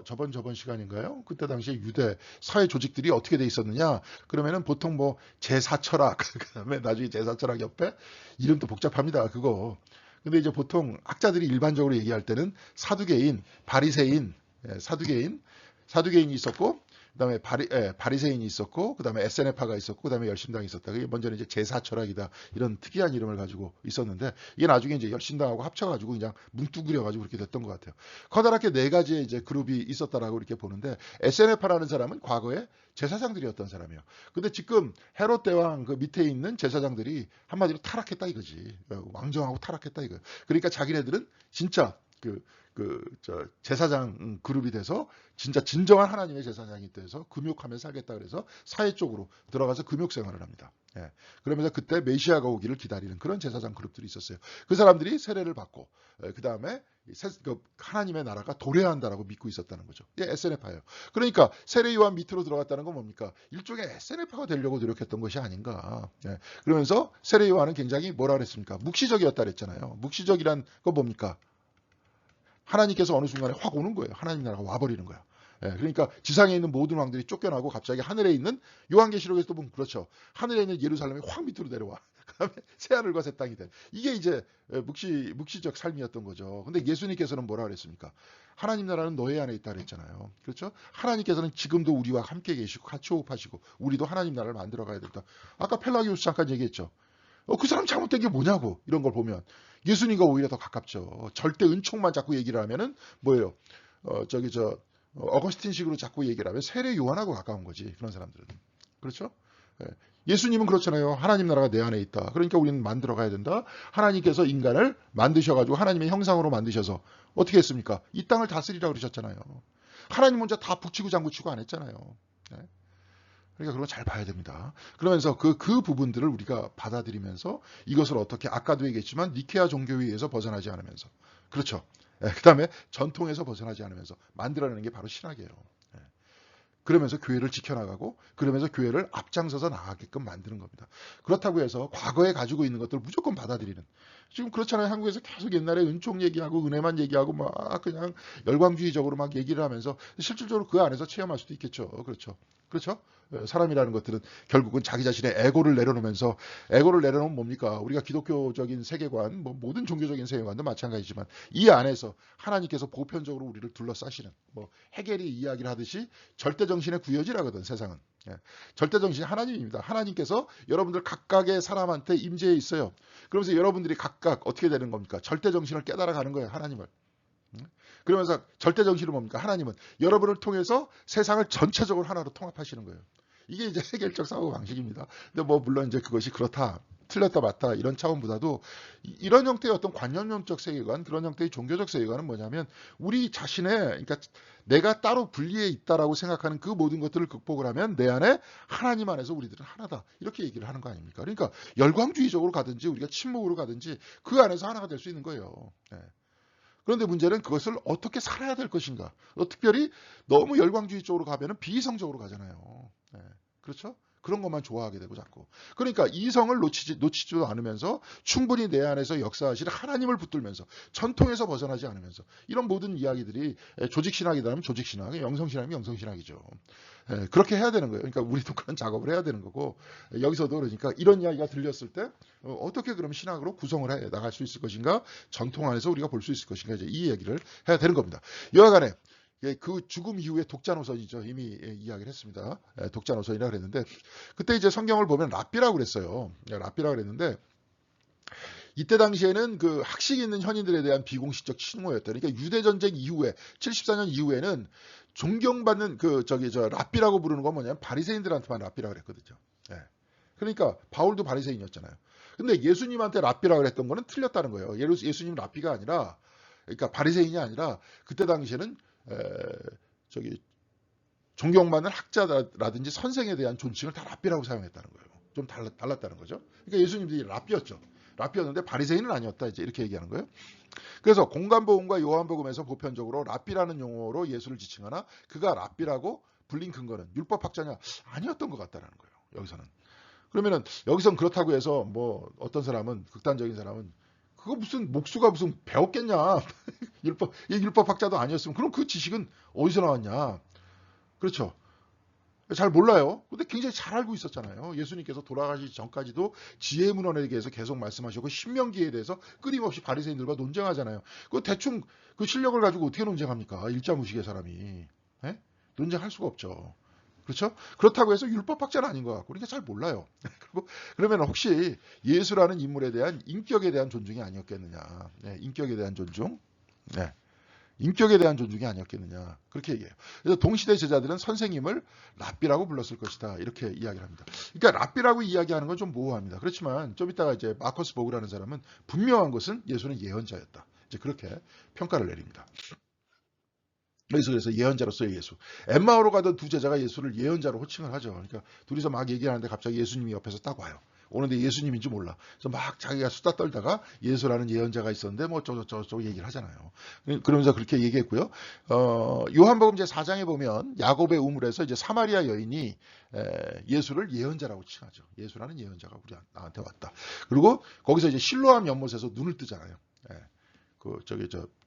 저번 시간인가요? 그때 당시에 유대 사회 조직들이 어떻게 돼 있었느냐? 그러면은 보통 뭐 제사철학, 그다음에 나중에 제사철학 옆에 이름도 복잡합니다. 그거. 근데 이제 보통 학자들이 일반적으로 얘기할 때는 사두개인, 바리새인, 사두개인이 있었고, 그다음에 바리새인이 있었고, 그다음에 에세네파가 있었고, 그다음에 열심당이 있었다. 그게 먼저는 이제 제사철학이다 이런 특이한 이름을 가지고 있었는데 이게 나중에 이제 열심당하고 합쳐가지고 그냥 뭉뚱그려가지고 그렇게 됐던 것 같아요. 커다랗게 네 가지의 이제 그룹이 있었다라고 이렇게 보는데 에세네파라는 사람은 과거에 제사장들이었던 사람이에요. 근데 지금 헤롯 대왕 그 밑에 있는 제사장들이 한마디로 타락했다 이거지. 왕정하고 타락했다 이거. 그러니까 자기네들은 진짜 제사장 그룹이 돼서 진짜 진정한 하나님의 제사장이 돼서 금욕하며 살겠다 그래서 사회 쪽으로 들어가서 금욕 생활을 합니다. 그러면서 그때 메시아가 오기를 기다리는 그런 제사장 그룹들이 있었어요. 그 사람들이 세례를 받고 그 다음에 하나님의 나라가 도래한다라고 믿고 있었다는 거죠. 에세네파예요. 그러니까 세례 요한 밑으로 들어갔다는 건 뭡니까? 일종의 에세네파가 되려고 노력했던 것이 아닌가. 그러면서 세례 요한은 굉장히 뭐라 그랬습니까? 묵시적이었다 그랬잖아요. 묵시적이란 건 뭡니까? 하나님께서 어느 순간에 확 오는 거예요. 하나님 나라가 와버리는 거야. 그러니까 지상에 있는 모든 왕들이 쫓겨나고 갑자기 하늘에 있는 요한계시록에서 보면 그렇죠. 하늘에 있는 예루살렘이 확 밑으로 내려와. 그다음에 새하늘과 새 땅이 돼. 이게 이제 묵시적 삶이었던 거죠. 근데 예수님께서는 뭐라 그랬습니까? 하나님 나라는 너희 안에 있다 그랬잖아요. 그렇죠? 하나님께서는 지금도 우리와 함께 계시고 같이 호흡하시고 우리도 하나님 나라를 만들어 가야 된다. 아까 펠라기우스 잠깐 얘기했죠. 그 사람 잘못된 게 뭐냐고 이런 걸 보면 예수님과 오히려 더 가깝죠. 절대 은총만 자꾸 얘기를 하면은 뭐예요? 어거스틴식으로 자꾸 얘기를 하면 세례 요한하고 가까운 거지 그런 사람들은. 그렇죠? 예수님은 그렇잖아요. 하나님 나라가 내 안에 있다. 그러니까 우리는 만들어 가야 된다. 하나님께서 인간을 만드셔가지고 하나님의 형상으로 만드셔서 어떻게 했습니까? 이 땅을 다스리라 그러셨잖아요. 하나님 혼자 다 붙이고 장구치고 안 했잖아요. 그러니까 그런 거 잘 봐야 됩니다. 그러면서 그 부분들을 우리가 받아들이면서 이것을 어떻게 아까도 얘기했지만 니케아 종교회의에서 벗어나지 않으면서 그렇죠. 그 다음에 전통에서 벗어나지 않으면서 만들어내는 게 바로 신학이에요. 그러면서 교회를 지켜나가고 그러면서 교회를 앞장서서 나가게끔 만드는 겁니다. 그렇다고 해서 과거에 가지고 있는 것들을 무조건 받아들이는. 지금 그렇잖아요. 한국에서 계속 옛날에 은총 얘기하고 은혜만 얘기하고 막 그냥 열광주의적으로 막 얘기를 하면서 실질적으로 그 안에서 체험할 수도 있겠죠. 그렇죠. 그렇죠? 사람이라는 것들은 결국은 자기 자신의 에고를 내려놓으면서 에고를 내려놓으면 뭡니까? 우리가 기독교적인 세계관, 뭐 모든 종교적인 세계관도 마찬가지지만 이 안에서 하나님께서 보편적으로 우리를 둘러싸시는 뭐 헤겔이 이야기를 하듯이 절대정신의 구여지라거든 세상은. 절대정신이 하나님입니다. 하나님께서 여러분들 각각의 사람한테 임재해 있어요. 그러면서 여러분들이 각각 어떻게 되는 겁니까? 절대정신을 깨달아가는 거예요. 하나님을. 그러면서 절대정신은 뭡니까? 하나님은 여러분을 통해서 세상을 전체적으로 하나로 통합하시는 거예요. 이게 이제 해결적 사고 방식입니다. 근데 뭐 물론 이제 그것이 그렇다, 틀렸다 맞다 이런 차원보다도 이런 형태의 어떤 관념론적 세계관, 그런 형태의 종교적 세계관은 뭐냐면 우리 자신의 그러니까 내가 따로 분리해 있다라고 생각하는 그 모든 것들을 극복을 하면 내 안에 하나님 안에서 우리들은 하나다 이렇게 얘기를 하는 거 아닙니까? 그러니까 열광주의적으로 가든지 우리가 침묵으로 가든지 그 안에서 하나가 될 수 있는 거예요. 그런데 문제는 그것을 어떻게 살아야 될 것인가. 특별히 너무 열광주의 쪽으로 가면은 비이성적으로 가잖아요. 그렇죠? 그런 것만 좋아하게 되고 자꾸. 그러니까 이성을 놓치지도 않으면서 충분히 내 안에서 역사하실 하나님을 붙들면서 전통에서 벗어나지 않으면서 이런 모든 이야기들이 조직신학이라면 조직신학, 영성신학이면 영성신학이죠. 그렇게 해야 되는 거예요. 그러니까 우리도 그런 작업을 해야 되는 거고 여기서도 그러니까 이런 이야기가 들렸을 때 어떻게 그럼 신학으로 구성을 해 나갈 수 있을 것인가, 전통 안에서 우리가 볼 수 있을 것인가, 이제 이 얘기를 해야 되는 겁니다. 여하간에 그 죽음 이후에 독자노선이죠. 이미 이야기를 했습니다. 독자노선이라고 그랬는데 그때 이제 성경을 보면 랍비라고 그랬어요. 랍비라고 그랬는데 이때 당시에는 그 학식 있는 현인들에 대한 비공식적 칭호였다. 그러니까 유대 전쟁 이후에 74년 이후에는 존경받는 랍비라고 부르는 건 뭐냐면 바리새인들한테만 랍비라고 그랬거든요. 예. 그러니까 바울도 바리새인이었잖아요. 근데 예수님한테 랍비라고 그랬던 거는 틀렸다는 거예요. 예수님 랍비가 아니라, 그러니까 바리새인이 아니라 그때 당시에는 존경받는 학자라든지 선생에 대한 존칭을 다 랍비라고 사용했다는 거예요. 좀 달랐다는 거죠. 그러니까 예수님들이 랍비였죠. 랍비였는데 바리새인은 아니었다. 이제 이렇게 얘기하는 거예요. 그래서 공관복음과 요한복음에서 보편적으로 랍비라는 용어로 예수를 지칭하나 그가 랍비라고 불린 근거는 율법학자냐? 아니었던 것 같다라는 거예요. 여기서는. 그러면은 여기선 그렇다고 해서 뭐 어떤 사람은, 극단적인 사람은 그거 무슨 목수가 무슨 배웠겠냐? 율법학자도 아니었으면 그럼 그 지식은 어디서 나왔냐? 그렇죠. 잘 몰라요. 근데 굉장히 잘 알고 있었잖아요. 예수님께서 돌아가시기 전까지도 지혜 문헌에 대해서 계속 말씀하셨고 신명기에 대해서 끊임없이 바리새인들과 논쟁하잖아요. 그 대충 그 실력을 가지고 어떻게 논쟁합니까? 일자무식의 사람이. 예? 논쟁할 수가 없죠. 그렇죠? 그렇다고 해서 율법학자는 아닌 것 같고 그러니까 잘 몰라요. 그리고 그러면 혹시 예수라는 인물에 대한 인격에 대한 존중이 아니었겠느냐? 네, 인격에 대한 존중. 네. 인격에 대한 존중이 아니었겠느냐 그렇게 얘기해요. 그래서 동시대 제자들은 선생님을 랍비라고 불렀을 것이다 이렇게 이야기를 합니다. 그러니까 랍비라고 이야기하는 건 좀 모호합니다. 그렇지만 좀 이따가 이제 마커스 보그라는 사람은 분명한 것은 예수는 예언자였다. 이제 그렇게 평가를 내립니다. 그래서 예언자로서의 예수. 엠마오로 가던 두 제자가 예수를 예언자로 호칭을 하죠. 그러니까 둘이서 막 얘기하는데 갑자기 예수님이 옆에서 딱 와요. 오는데 예수님인지 몰라. 그래서 막 자기가 수다 떨다가 예수라는 예언자가 있었는데 뭐 저쩌고 얘기를 하잖아요. 그러면서 그렇게 얘기했고요. 요한복음 제 4장에 보면 야곱의 우물에서 이제 사마리아 여인이 예수를 예언자라고 칭하죠. 예수라는 예언자가 나한테 왔다. 그리고 거기서 이제 실로암 연못에서 눈을 뜨잖아요.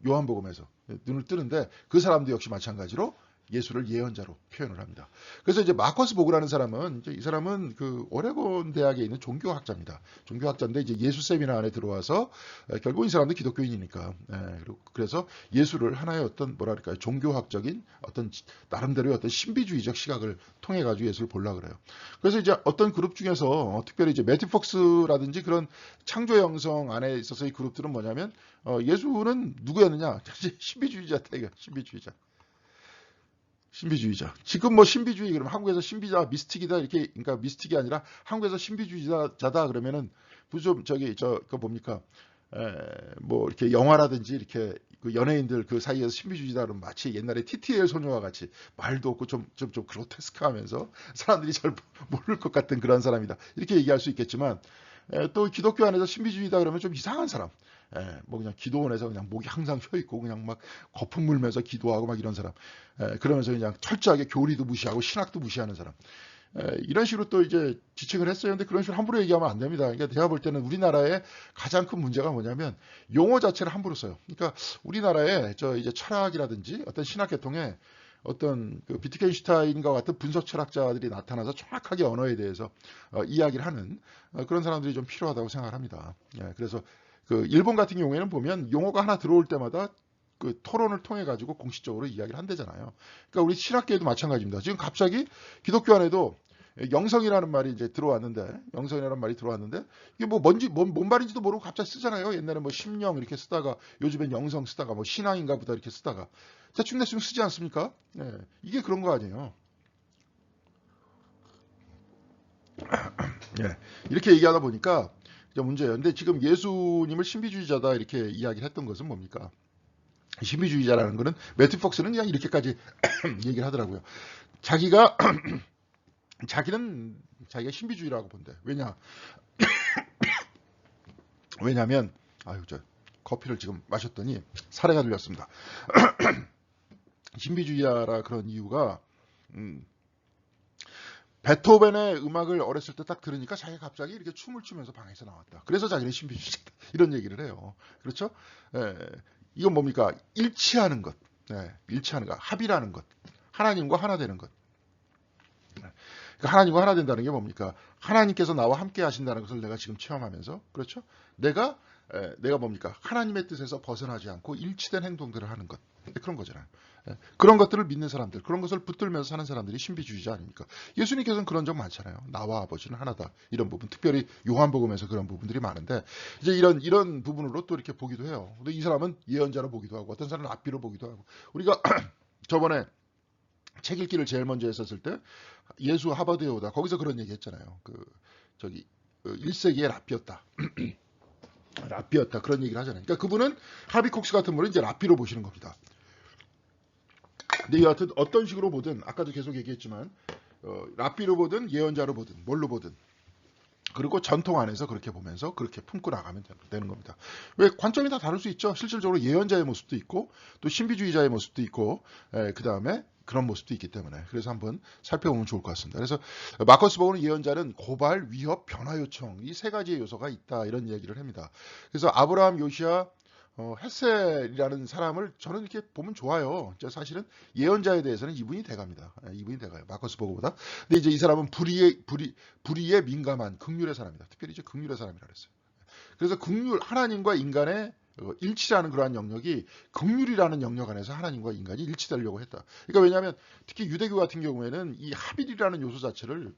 요한복음에서 눈을 뜨는데 그 사람도 역시 마찬가지로 예수를 예언자로 표현을 합니다. 그래서 이제 마커스 보그라는 사람은 이 사람은 그 오레곤 대학에 있는 종교학자입니다. 종교학자인데 이제 예수 세미나 안에 들어와서 결국 이 사람도 기독교인이니까 그래서 예수를 하나의 어떤 뭐랄까요 종교학적인 어떤 나름대로의 어떤 신비주의적 시각을 통해 가지고 예수를 보려고 그래요. 그래서 이제 어떤 그룹 중에서 특별히 이제 매튜 폭스라든지 그런 창조 영성 안에 있어서의 그룹들은 뭐냐면 예수는 누구였느냐? 신비주의자다 이거 신비주의자. 신비주의자. 지금 뭐 신비주의 그러면 한국에서 신비자 미스틱이다 이렇게 그러니까 미스틱이 아니라 한국에서 신비주의자다 그러면은 좀 그거 뭡니까? 뭐 이렇게 영화라든지 이렇게 그 연예인들 그 사이에서 신비주의자 그러면 마치 옛날에 TTL 소녀와 같이 말도 없고 좀 그로테스크하면서 사람들이 잘 모를 것 같은 그런 사람이다. 이렇게 얘기할 수 있겠지만 또 기독교 안에서 신비주의다 그러면 좀 이상한 사람. 뭐 그냥 기도원에서 그냥 목이 항상 휘어 있고 그냥 막 거품 물면서 기도하고 막 이런 사람. 그러면서 그냥 철저하게 교리도 무시하고 신학도 무시하는 사람. 이런 식으로 또 이제 지칭을 했어요. 근데 그런 식으로 함부로 얘기하면 안 됩니다. 그러니까 제가 볼 때는 우리나라의 가장 큰 문제가 뭐냐면 용어 자체를 함부로 써요. 그러니까 우리나라의 이제 철학이라든지 어떤 신학 계통에 어떤 그 비트겐슈타인과 같은 분석 철학자들이 나타나서 정확하게 언어에 대해서 이야기를 하는 그런 사람들이 좀 필요하다고 생각을 합니다. 그래서 그 일본 같은 경우에는 보면 용어가 하나 들어올 때마다 그 토론을 통해 가지고 공식적으로 이야기를 한대잖아요. 그러니까 우리 신학계에도 마찬가지입니다. 지금 갑자기 기독교 안에도 영성이라는 말이 이제 들어왔는데, 영성이라는 말이 들어왔는데 이게 뭐 뭔 말인지도 모르고 갑자기 쓰잖아요. 옛날에 뭐 심령 이렇게 쓰다가 요즘엔 영성 쓰다가 뭐 신앙인가 보다 이렇게 쓰다가 대충 쓰지 않습니까? 이게 그런 거 아니에요. 이렇게 얘기하다 보니까 문제예요. 근데 지금 예수님을 신비주의자다 이렇게 이야기를 했던 것은 뭡니까? 신비주의자라는 거는 매튜 폭스는 그냥 이렇게까지 얘기를 하더라고요. 자기는 자기가 신비주의라고 본대. 왜냐면 저 커피를 지금 마셨더니 사례가 들렸습니다. 신비주의자라 그런 이유가 베토벤의 음악을 어렸을 때 딱 들으니까 자기가 갑자기 이렇게 춤을 추면서 방에서 나왔다. 그래서 자기는 신비주의자다. 이런 얘기를 해요. 그렇죠? 예, 이건 뭡니까? 일치하는 것. 예, 일치하는 것. 합이라는 것. 하나님과 하나 되는 것. 그러니까 하나님과 하나 된다는 게 뭡니까? 하나님께서 나와 함께 하신다는 것을 내가 지금 체험하면서, 그렇죠? 내가 뭡니까? 하나님의 뜻에서 벗어나지 않고 일치된 행동들을 하는 것. 그런 거잖아요. 그런 것들을 믿는 사람들, 그런 것을 붙들면서 사는 사람들이 신비주의자 아닙니까? 예수님께서는 그런 적 많잖아요. 나와 아버지는 하나다. 이런 부분, 특별히 요한복음에서 그런 부분들이 많은데, 이제 이런 부분으로 또 이렇게 보기도 해요. 근데 이 사람은 예언자로 보기도 하고, 어떤 사람은 랍비로 보기도 하고, 우리가 저번에 책 읽기를 제일 먼저 했었을 때 예수 하버드에 오다 거기서 그런 얘기 했잖아요. 저기 1세기의 랍비였다. 랍비였다. 그런 얘기를 하잖아요. 그러니까 그분은 하비 콕스 같은 분은 이제 랍비로 보시는 겁니다. 근데 여하튼 어떤 식으로 보든 아까도 계속 얘기했지만 랍비로 보든 예언자로 보든 뭘로 보든 그리고 전통 안에서 그렇게 보면서 그렇게 품고 나가면 되는 겁니다. 왜 관점이 다 다를 수 있죠. 실질적으로 예언자의 모습도 있고 또 신비주의자의 모습도 있고 그 다음에 그런 모습도 있기 때문에 그래서 한번 살펴보면 좋을 것 같습니다. 그래서 마커스 보고는 예언자는 고발, 위협, 변화 요청 이 세 가지의 요소가 있다 이런 얘기를 합니다. 그래서 아브라함, 요시야, 헷셀이라는 사람을 저는 이렇게 보면 좋아요. 사실은 예언자에 대해서는 이분이 대갑니다. 이분이 대가요. 마커스 보고보다. 근데 이제 이 사람은 불의에 민감한 극률의 사람이다. 특별히 이제 극률의 사람이라 그랬어요. 그래서 극률, 하나님과 인간의 일치라는 그러한 영역이 극률이라는 영역 안에서 하나님과 인간이 일치되려고 했다. 그러니까 왜냐하면 특히 유대교 같은 경우에는 이 합일이라는 요소 자체를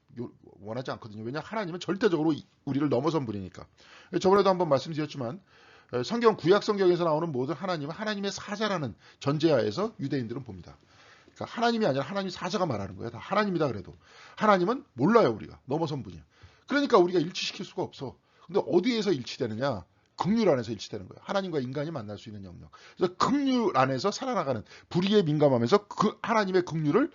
원하지 않거든요. 왜냐 하나님은 절대적으로 우리를 넘어선 분이니까. 저번에도 한번 말씀드렸지만 구약 성경에서 나오는 모든 하나님은 하나님의 사자라는 전제하에서 유대인들은 봅니다. 그러니까 하나님이 아니라 하나님 사자가 말하는 거예요. 다 하나님이다 그래도. 하나님은 몰라요 우리가. 넘어선 분이야. 그러니까 우리가 일치시킬 수가 없어. 근데 어디에서 일치되느냐? 긍휼 안에서 일치되는 거예요. 하나님과 인간이 만날 수 있는 영역. 그래서 긍휼 안에서 살아나가는 불의에 민감하면서 그 하나님의 긍휼을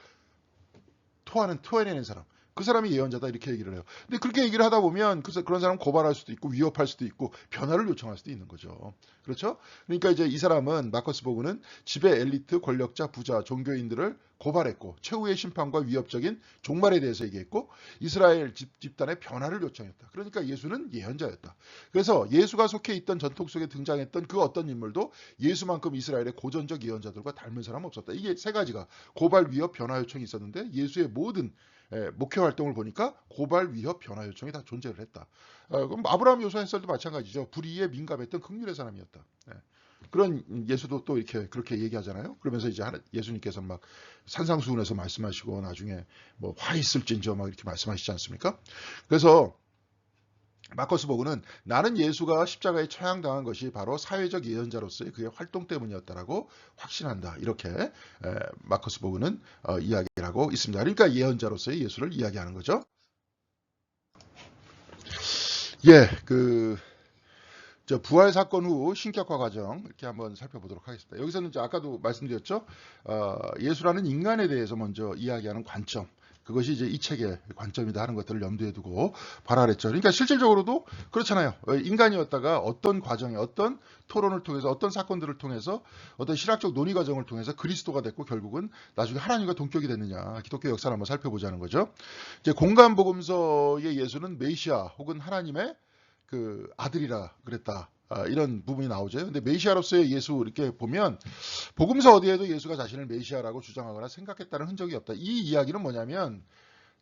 토해내는 사람. 그 사람이 예언자다 이렇게 얘기를 해요. 근데 그렇게 얘기를 하다 보면 그런 사람 고발할 수도 있고 위협할 수도 있고 변화를 요청할 수도 있는 거죠. 그렇죠? 그러니까 이제 이 사람은 마커스 보그는 지배 엘리트, 권력자, 부자, 종교인들을 고발했고 최후의 심판과 위협적인 종말에 대해서 얘기했고 이스라엘 집단의 변화를 요청했다. 그러니까 예수는 예언자였다. 그래서 예수가 속해 있던 전통 속에 등장했던 그 어떤 인물도 예수만큼 이스라엘의 고전적 예언자들과 닮은 사람은 없었다. 이게 세 가지가 고발, 위협, 변화 요청이 있었는데 예수의 모든 목회 활동을 보니까 고발, 위협, 변화 요청이 다 존재를 했다. 그럼 아브라함 요소 햇살도 마찬가지죠. 불의에 민감했던 긍휼의 사람이었다. 그런 예수도 또 이렇게 그렇게 얘기하잖아요. 그러면서 이제 예수님께서는 막 산상수훈에서 말씀하시고 나중에 뭐 화 있을진저 막 이렇게 말씀하시지 않습니까? 그래서 마커스 보그는 나는 예수가 십자가에 처형당한 것이 바로 사회적 예언자로서의 그의 활동 때문이었다라고 확신한다. 이렇게 마커스 보그는 이야기를 하고 있습니다. 그러니까 예언자로서의 예수를 이야기하는 거죠. 예, 저 부활 사건 후 신격화 과정 이렇게 한번 살펴보도록 하겠습니다. 여기서는 이제 아까도 말씀드렸죠. 예수라는 인간에 대해서 먼저 이야기하는 관점. 그것이 이제 이 책의 관점이다 하는 것들을 염두에 두고 발화했죠. 그러니까 실질적으로도 그렇잖아요. 인간이었다가 어떤 과정에 어떤 토론을 통해서 어떤 사건들을 통해서 어떤 신학적 논의 과정을 통해서 그리스도가 됐고 결국은 나중에 하나님과 동격이 됐느냐. 기독교 역사를 한번 살펴보자는 거죠. 이제 공간복음서의 예수는 메시아 혹은 하나님의 그 아들이라 그랬다. 이런 부분이 나오죠. 근데 메시아로서의 예수 이렇게 보면 복음서 어디에도 예수가 자신을 메시아라고 주장하거나 생각했다는 흔적이 없다. 이 이야기는 뭐냐면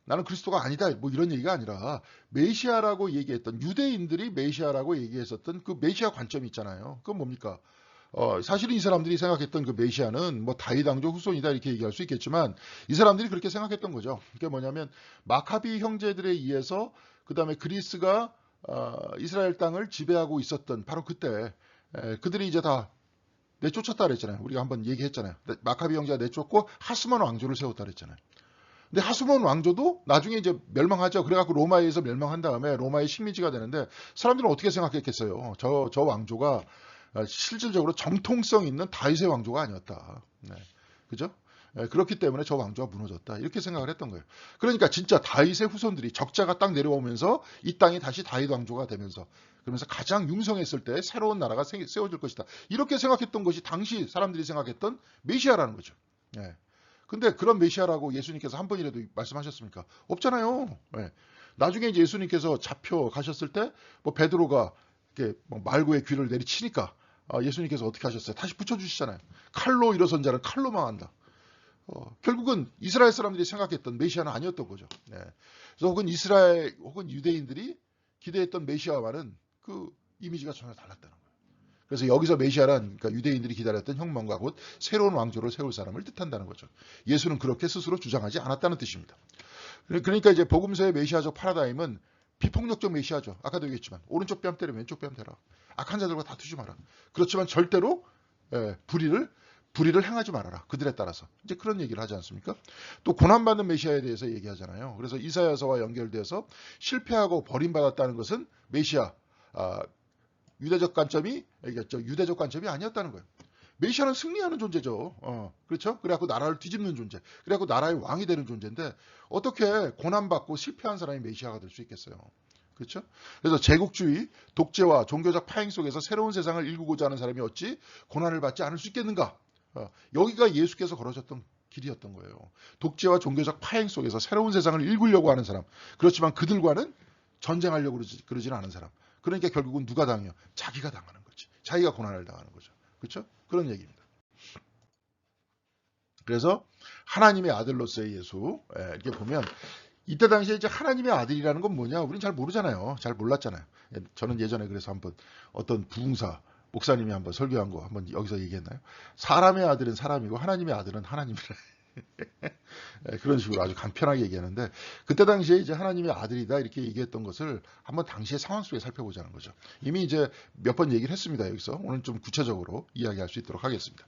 나는 그리스도가 아니다. 뭐 이런 얘기가 아니라 메시아라고 얘기했던 유대인들이 메시아라고 얘기했었던 그 메시아 관점이 있잖아요. 그건 뭡니까? 사실은 이 사람들이 생각했던 그 메시아는 뭐 다윗 왕조 후손이다 이렇게 얘기할 수 있겠지만 이 사람들이 그렇게 생각했던 거죠. 그게 뭐냐면 마카비 형제들에 의해서 그 다음에 그리스가 이스라엘 땅을 지배하고 있었던 바로 그때 그들이 이제 다 내쫓았다 그랬잖아요. 우리가 한번 얘기했잖아요. 마카비 형제가 내쫓고 하스몬 왕조를 세웠다 그랬잖아요. 근데 하스몬 왕조도 나중에 이제 멸망하죠. 그래갖고 로마에 의해서 멸망한 다음에 로마의 식민지가 되는데 사람들은 어떻게 생각했겠어요? 저 왕조가 실질적으로 정통성 있는 다윗의 왕조가 아니었다. 네. 그죠? 그렇기 때문에 저 왕조가 무너졌다. 이렇게 생각을 했던 거예요. 그러니까 진짜 다윗의 후손들이 적자가 딱 내려오면서 이 땅이 다시 다윗 왕조가 되면서 그러면서 가장 융성했을 때 새로운 나라가 세워질 것이다. 이렇게 생각했던 것이 당시 사람들이 생각했던 메시아라는 거죠. 예. 근데 그런 메시아라고 예수님께서 한 번이라도 말씀하셨습니까? 없잖아요. 예. 나중에 이제 예수님께서 잡혀 가셨을 때 뭐 베드로가 이렇게 뭐 말고의 귀를 내리치니까 예수님께서 어떻게 하셨어요? 다시 붙여주시잖아요. 칼로 일어선 자는 칼로 망한다. 결국은 이스라엘 사람들이 생각했던 메시아는 아니었던 거죠. 네. 그래서 혹은 이스라엘 혹은 유대인들이 기대했던 메시아와는 그 이미지가 전혀 달랐다는 거예요. 그래서 여기서 메시아란 그러니까 유대인들이 기다렸던 혁명과 곧 새로운 왕조를 세울 사람을 뜻한다는 거죠. 예수는 그렇게 스스로 주장하지 않았다는 뜻입니다. 그러니까 이제 복음서의 메시아적 파라다임은 비폭력적 메시아죠. 아까도 얘기했지만 오른쪽 뺨 때리면 왼쪽 뺨 대라. 악한 자들과 다투지 마라. 그렇지만 절대로 불의를 행하지 말아라. 그들에 따라서. 이제 그런 얘기를 하지 않습니까? 또 고난받는 메시아에 대해서 얘기하잖아요. 그래서 이사야서와 연결돼서 실패하고 버림받았다는 것은 메시아 유대적 관점이 아니었다는 거예요. 메시아는 승리하는 존재죠. 그렇죠? 그래갖고 나라를 뒤집는 존재. 그래갖고 나라의 왕이 되는 존재인데 어떻게 고난받고 실패한 사람이 메시아가 될 수 있겠어요? 그렇죠? 그래서 제국주의, 독재와 종교적 파행 속에서 새로운 세상을 일구고자 하는 사람이 어찌 고난을 받지 않을 수 있겠는가? 여기가 예수께서 걸어졌던 길이었던 거예요. 독재와 종교적 파행 속에서 새로운 세상을 일구려고 하는 사람. 그렇지만 그들과는 전쟁하려고 그러지는 않은 사람. 그러니까 결국은 누가 당해요? 자기가 당하는 거지. 자기가 고난을 당하는 거죠. 그렇죠? 그런 얘기입니다. 그래서 하나님의 아들로서의 예수 이렇게 보면 이때 당시에 이제 하나님의 아들이라는 건 뭐냐? 우린 잘 모르잖아요. 잘 몰랐잖아요. 저는 예전에 그래서 한번 어떤 부흥사 목사님이 한번 설교한 거 한번 여기서 얘기했나요? 사람의 아들은 사람이고 하나님의 아들은 하나님이라. 그런 식으로 아주 간편하게 얘기하는데 그때 당시에 이제 하나님의 아들이다 이렇게 얘기했던 것을 한번 당시의 상황 속에 살펴보자는 거죠. 이미 이제 몇 번 얘기를 했습니다. 여기서 오늘 좀 구체적으로 이야기할 수 있도록 하겠습니다.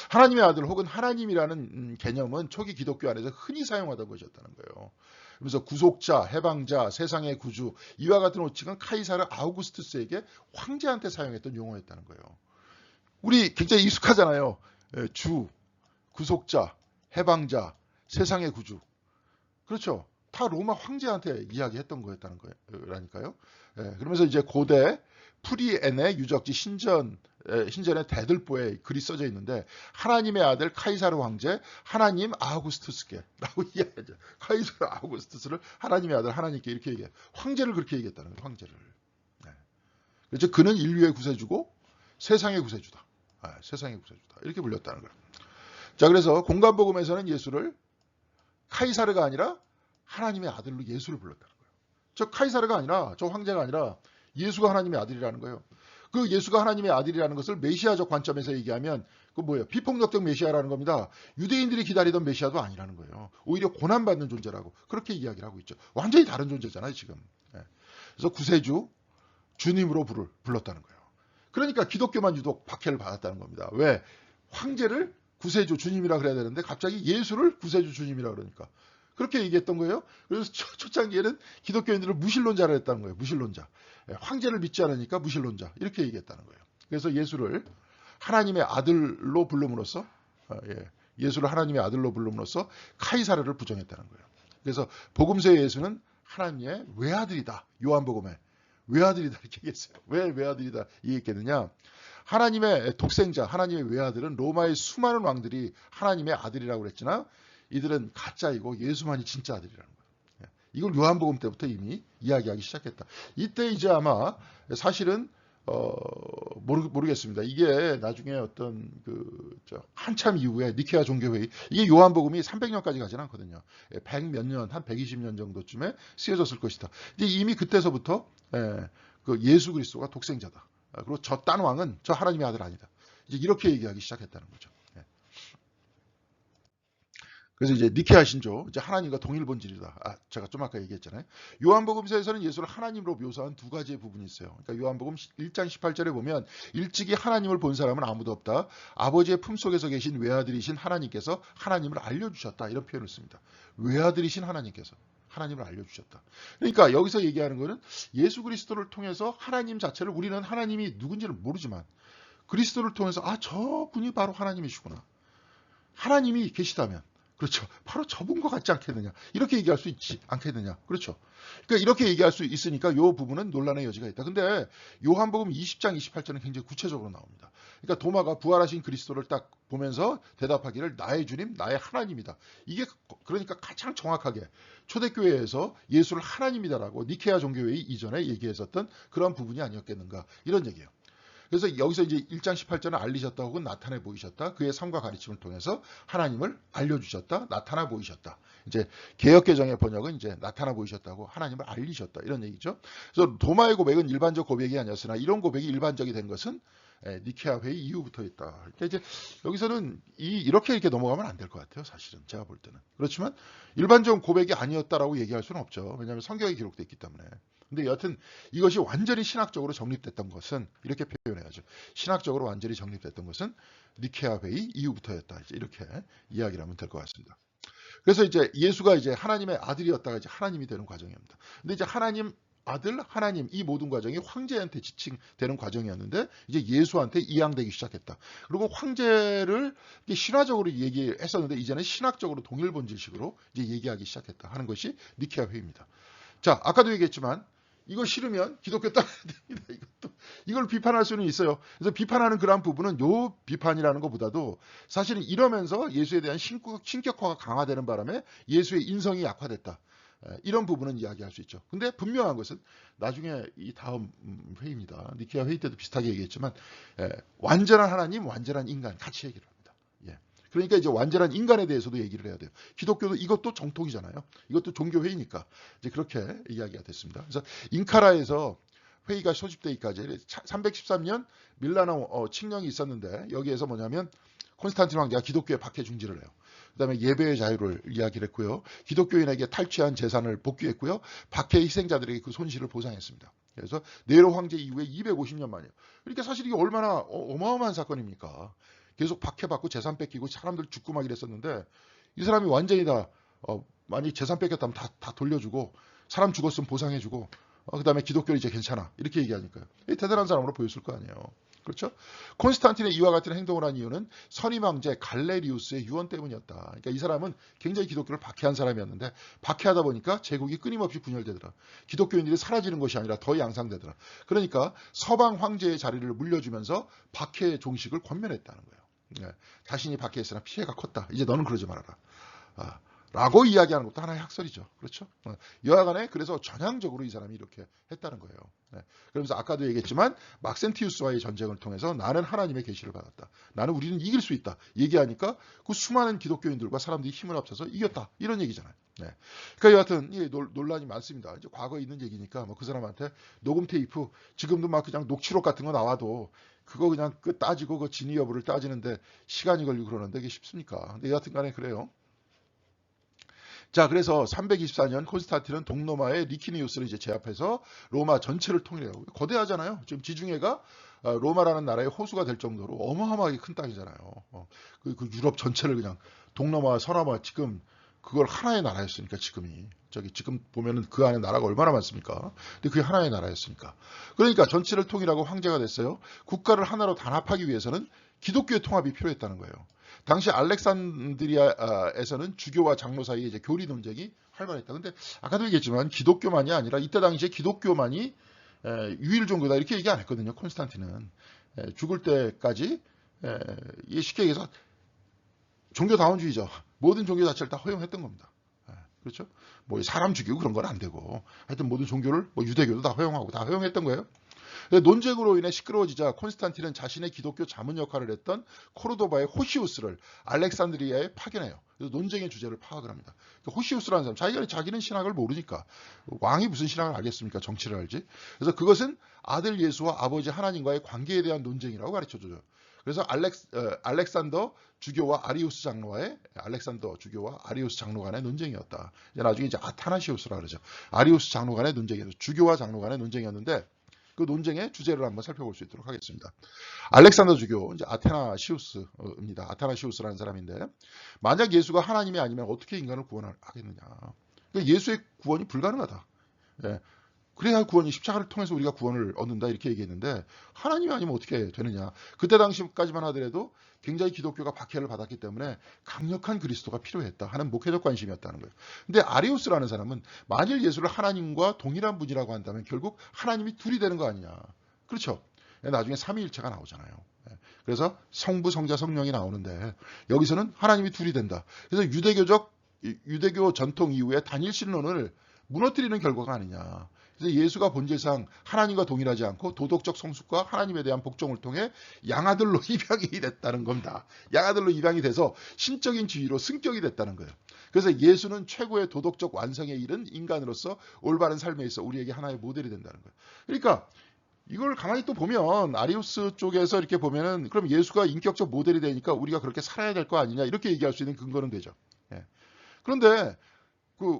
하나님의 아들 혹은 하나님이라는 개념은 초기 기독교 안에서 흔히 사용하던 것이었다는 거예요. 그래서 구속자, 해방자, 세상의 구주 이와 같은 호칭은 카이사르 아우구스투스에게 황제한테 사용했던 용어였다는 거예요. 우리 굉장히 익숙하잖아요. 주, 구속자, 해방자, 세상의 구주. 그렇죠. 다 로마 황제한테 이야기했던 거였다는 거라니까요. 그러면서 이제 고대 프리엔의 유적지 신전의 대들보에 글이 써져 있는데 하나님의 아들 카이사르 황제 하나님 아우구스투스께라고 이야기하죠. 카이사르 아우구스투스를 하나님의 아들 하나님께 이렇게 얘기해요. 황제를 그렇게 얘기했다는 거예요. 황제를. 그렇죠. 그는 인류의 구세주고 세상의 구세주다. 세상의 구세주다. 이렇게 불렸다는 거예요. 자, 그래서 공간복음에서는 예수를 카이사르가 아니라 하나님의 아들로 예수를 불렀다는 거예요. 저 카이사르가 아니라 저 황제가 아니라 예수가 하나님의 아들이라는 거예요. 그 예수가 하나님의 아들이라는 것을 메시아적 관점에서 얘기하면 그 뭐예요? 비폭력적 메시아라는 겁니다. 유대인들이 기다리던 메시아도 아니라는 거예요. 오히려 고난받는 존재라고 그렇게 이야기를 하고 있죠. 완전히 다른 존재잖아요, 지금. 그래서 구세주, 주님으로 불렀다는 거예요. 그러니까 기독교만 유독 박해를 받았다는 겁니다. 왜? 황제를 구세주 주님이라 그래야 되는데 갑자기 예수를 구세주 주님이라 그러니까 그렇게 얘기했던 거예요. 그래서 초창기에는 기독교인들을 무신론자라 했다는 거예요. 무신론자. 황제를 믿지 않으니까 무신론자 이렇게 얘기했다는 거예요. 그래서 예수를 하나님의 아들로 부름으로써 예수를 하나님의 아들로 부름으로써 카이사르를 부정했다는 거예요. 그래서 복음서의 예수는 하나님의 외아들이다. 요한복음에 외아들이다 이렇게 얘기했어요. 왜 외아들이다 얘기했겠느냐? 하나님의 독생자, 하나님의 외아들은 로마의 수많은 왕들이 하나님의 아들이라고 그랬지만 이들은 가짜이고 예수만이 진짜 아들이라는 거예요. 이걸 요한복음 때부터 이미 이야기하기 시작했다. 이때 이제 아마 사실은 모르겠습니다. 이게 나중에 어떤 한참 이후에 니케아 종교회의 이게 요한복음이 300년까지 가지는 않거든요. 100 몇 년, 한 120년 정도쯤에 쓰여졌을 것이다. 이제 이미 그때서부터 그 예수 그리스도가 독생자다. 그리고 저 딴 왕은 저 하나님의 아들 아니다. 이제 이렇게 얘기하기 시작했다는 거죠. 그래서 이제 니케아 신조, 이제 하나님과 동일 본질이다. 제가 좀 아까 얘기했잖아요. 요한복음서에서는 예수를 하나님으로 묘사한 두 가지의 부분이 있어요. 그러니까 요한복음 1장 18절에 보면 일찍이 하나님을 본 사람은 아무도 없다. 아버지의 품속에서 계신 외아들이신 하나님께서 하나님을 알려주셨다. 이런 표현을 씁니다. 외아들이신 하나님께서 하나님을 알려주셨다. 그러니까 여기서 얘기하는 거는 예수 그리스도를 통해서 하나님 자체를 우리는 하나님이 누군지를 모르지만 그리스도를 통해서 저분이 바로 하나님이시구나. 하나님이 계시다면 그렇죠. 바로 저분과 같지 않겠느냐. 이렇게 얘기할 수 있지 않겠느냐. 그렇죠. 그러니까 이렇게 얘기할 수 있으니까 이 부분은 논란의 여지가 있다. 근데 요한복음 20장 28절은 굉장히 구체적으로 나옵니다. 그러니까 도마가 부활하신 그리스도를 딱 보면서 대답하기를 나의 주님, 나의 하나님이다. 이게 그러니까 가장 정확하게 초대교회에서 예수를 하나님이다라고 니케아 종교회의 이전에 얘기했었던 그런 부분이 아니었겠는가 이런 얘기예요. 그래서 여기서 이제 1장 18절은 알리셨다 혹은 나타내 보이셨다. 그의 삶과 가르침을 통해서 하나님을 알려주셨다. 나타나 보이셨다. 이제 개역개정의 번역은 이제 나타나 보이셨다고 하나님을 알리셨다. 이런 얘기죠. 그래서 도마의 고백은 일반적 고백이 아니었으나 이런 고백이 일반적이 된 것은 니케아 회의 이후부터 있다. 그러니까 이제 여기서는 이렇게 넘어가면 안 될 것 같아요. 사실은 제가 볼 때는. 그렇지만 일반적 고백이 아니었다라고 얘기할 수는 없죠. 왜냐하면 성경에 기록되어 있기 때문에. 근데 여하튼 이것이 완전히 신학적으로 정립됐던 것은 이렇게 표현해야죠. 신학적으로 완전히 정립됐던 것은 니케아 회의 이후부터였다. 이렇게 이야기를 하면 될 것 같습니다. 그래서 이제 예수가 이제 하나님의 아들이었다가 이제 하나님이 되는 과정입니다. 근데 이제 하나님 아들, 하나님 이 모든 과정이 황제한테 지칭되는 과정이었는데 이제 예수한테 이양되기 시작했다. 그리고 황제를 신화적으로 얘기했었는데 이제는 신학적으로 동일 본질식으로 이제 얘기하기 시작했다 하는 것이 니케아 회의입니다. 자, 아까도 얘기했지만 이거 싫으면 기독교 따라야 됩니다. 이걸 비판할 수는 있어요. 그래서 비판하는 그러한 부분은 요 비판이라는 것보다도 사실은 이러면서 예수에 대한 신격화가 강화되는 바람에 예수의 인성이 약화됐다. 이런 부분은 이야기할 수 있죠. 근데 분명한 것은 나중에 이 다음 회의입니다. 니케아 회의 때도 비슷하게 얘기했지만 완전한 하나님, 완전한 인간 같이 얘기를 합니다. 예. 그러니까 이제 완전한 인간에 대해서도 얘기를 해야 돼요. 기독교도 이것도 정통이잖아요. 이것도 종교회의니까 이제 그렇게 이야기가 됐습니다. 그래서 인카라에서 회의가 소집되기까지 313년 밀라노 칙령이 있었는데 여기에서 뭐냐면 콘스탄틴 황제가 기독교에 박해 중지를 해요. 그 다음에 예배의 자유를 이야기를 했고요. 기독교인에게 탈취한 재산을 복귀했고요. 박해 희생자들에게 그 손실을 보상했습니다. 그래서 네로 황제 이후에 250년 만이에요. 그러니까 사실 이게 얼마나 어마어마한 사건입니까? 계속 박해받고 재산 뺏기고 사람들 죽고 막 이랬었는데 이 사람이 완전히 다 만약 재산 뺏겼다면 다 돌려주고 사람 죽었으면 보상해주고 그 다음에 기독교는 이제 괜찮아 이렇게 얘기하니까요. 대단한 사람으로 보였을 거 아니에요. 그렇죠? 콘스탄틴의 이와 같은 행동을 한 이유는 선임 황제 갈레리우스의 유언 때문이었다. 그러니까 이 사람은 굉장히 기독교를 박해한 사람이었는데 박해하다 보니까 제국이 끊임없이 분열되더라. 기독교인들이 사라지는 것이 아니라 더 양상되더라. 그러니까 서방 황제의 자리를 물려주면서 박해의 종식을 권면했다는 거예요. 자신이 박해했으나 피해가 컸다. 이제 너는 그러지 말아라. 라고 이야기하는 것도 하나의 학설이죠. 그렇죠? 여하간에 그래서 전향적으로 이 사람이 이렇게 했다는 거예요. 그러면서 아까도 얘기했지만 막센티우스와의 전쟁을 통해서 나는 하나님의 계시를 받았다. 나는 우리는 이길 수 있다. 얘기하니까 그 수많은 기독교인들과 사람들이 힘을 합쳐서 이겼다. 이런 얘기잖아요. 그러니까 여하튼 논란이 많습니다. 이제 과거에 있는 얘기니까 뭐 그 사람한테 녹음 테이프 지금도 막 그냥 녹취록 같은 거 나와도 그거 그냥 따지고 그 진위 여부를 따지는데 시간이 걸리고 그러는데 이게 쉽습니까? 근데 여하튼 간에 그래요. 자, 그래서 324년 콘스탄틴은 동로마의 리키니우스를 이제 제압해서 로마 전체를 통일해요. 거대하잖아요. 지금 지중해가 로마라는 나라의 호수가 될 정도로 어마어마하게 큰 땅이잖아요. 그 유럽 전체를 그냥 동로마, 서남아 지금 그걸 하나의 나라였으니까 지금이 지금 보면은 그 안에 나라가 얼마나 많습니까? 근데 그게 하나의 나라였으니까. 그러니까 전체를 통일하고 황제가 됐어요. 국가를 하나로 단합하기 위해서는 기독교의 통합이 필요했다는 거예요. 당시 알렉산드리아에서는 주교와 장로 사이에 이제 교리 논쟁이 활발했다. 근데 아까도 얘기했지만 기독교만이 아니라 이때 당시에 기독교만이 유일 종교다 이렇게 얘기 안 했거든요. 콘스탄틴은 죽을 때까지 쉽게 얘기해서 종교다원주의죠. 모든 종교 자체를 다 허용했던 겁니다. 그렇죠? 뭐 사람 죽이고 그런 건 안 되고 하여튼 모든 종교를 뭐 유대교도 다 허용하고 다 허용했던 거예요. 논쟁으로 인해 시끄러워지자 콘스탄틴은 자신의 기독교 자문 역할을 했던 코르도바의 호시우스를 알렉산드리아에 파견해요. 그래서 논쟁의 주제를 파악을 합니다. 호시우스라는 사람, 자기는 신학을 모르니까 왕이 무슨 신학을 알겠습니까? 정치를 알지. 그래서 그것은 아들 예수와 아버지 하나님과의 관계에 대한 논쟁이라고 가르쳐줘요. 그래서 알렉산더 주교와 아리우스 장로 간의 논쟁이었다. 나중에 이제 아타나시우스라 그러죠. 아리우스 장로 간의 논쟁이었죠. 주교와 장로 간의 논쟁이었는데 그 논쟁의 주제를 한번 살펴볼 수 있도록 하겠습니다. 알렉산더 주교, 이제 아테나시우스입니다. 아테나시우스라는 사람인데 만약 예수가 하나님이 아니면 어떻게 인간을 구원하겠느냐. 그러니까 예수의 구원이 불가능하다. 그래야 구원이 십자가를 통해서 우리가 구원을 얻는다 이렇게 얘기했는데 하나님이 아니면 어떻게 되느냐. 그때 당시까지만 하더라도 굉장히 기독교가 박해를 받았기 때문에 강력한 그리스도가 필요했다 하는 목회적 관심이었다는 거예요. 근데 아리우스라는 사람은 만일 예수를 하나님과 동일한 분이라고 한다면 결국 하나님이 둘이 되는 거 아니냐. 그렇죠. 나중에 삼위일체가 나오잖아요. 그래서 성부, 성자, 성령이 나오는데 여기서는 하나님이 둘이 된다. 그래서 유대교 전통 이후에 단일신론을 무너뜨리는 결과가 아니냐. 그래서 예수가 본질상 하나님과 동일하지 않고 도덕적 성숙과 하나님에 대한 복종을 통해 양아들로 입양이 됐다는 겁니다. 양아들로 입양이 돼서 신적인 지위로 승격이 됐다는 거예요. 그래서 예수는 최고의 도덕적 완성에 이른 인간으로서 올바른 삶에 있어 우리에게 하나의 모델이 된다는 거예요. 그러니까 이걸 가만히 또 보면 아리우스 쪽에서 이렇게 보면은 그럼 예수가 인격적 모델이 되니까 우리가 그렇게 살아야 될 거 아니냐 이렇게 얘기할 수 있는 근거는 되죠. 예. 그런데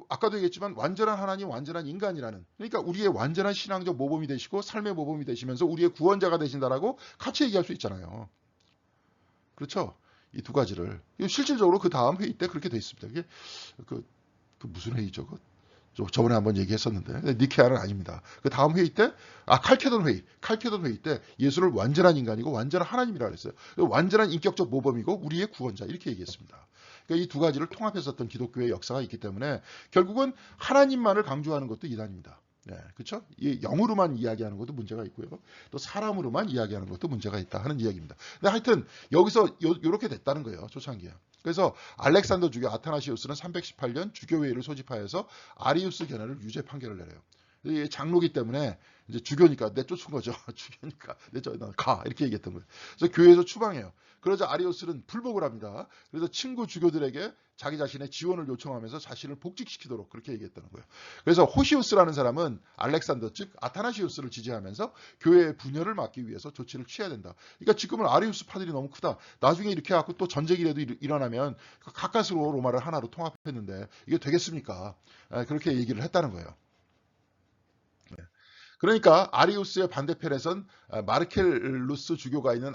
아까도 얘기했지만 완전한 하나님, 완전한 인간이라는, 그러니까 우리의 완전한 신앙적 모범이 되시고 삶의 모범이 되시면서 우리의 구원자가 되신다라고 같이 얘기할 수 있잖아요. 그렇죠? 이 두 가지를 실질적으로 그 다음 회의 때 그렇게 돼 있습니다. 이게 무슨 회의죠? 저번에 한번 얘기했었는데 니케아는 아닙니다. 그 다음 회의 때 칼케돈 회의 때 예수를 완전한 인간이고 완전한 하나님이라고 했어요. 완전한 인격적 모범이고 우리의 구원자 이렇게 얘기했습니다. 그러니까 이 두 가지를 통합했었던 기독교의 역사가 있기 때문에 결국은 하나님만을 강조하는 것도 이단입니다. 네, 그렇죠? 영으로만 이야기하는 것도 문제가 있고요. 또 사람으로만 이야기하는 것도 문제가 있다 하는 이야기입니다. 근데 하여튼 여기서 이렇게 됐다는 거예요. 초창기에. 그래서 알렉산더 주교 아타나시우스는 318년 주교회의를 소집하여서 아리우스 견해를 유죄 판결을 내려요. 장로기 때문에 이제 주교니까 내쫓은 거죠. 주교니까 가 이렇게 얘기했던 거예요. 그래서 교회에서 추방해요. 그러자 아리우스는 불복을 합니다. 그래서 친구 주교들에게 자기 자신의 지원을 요청하면서 자신을 복직시키도록 그렇게 얘기했다는 거예요. 그래서 호시우스라는 사람은 알렉산더 즉 아타나시우스를 지지하면서 교회의 분열을 막기 위해서 조치를 취해야 된다. 그러니까 지금은 아리우스 파들이 너무 크다. 나중에 이렇게 해갖고 또 전쟁이라도 일어나면 가까스로 로마를 하나로 통합했는데 이게 되겠습니까? 그렇게 얘기를 했다는 거예요. 그러니까 아리우스의 반대편에선 마르켈루스 주교가 있는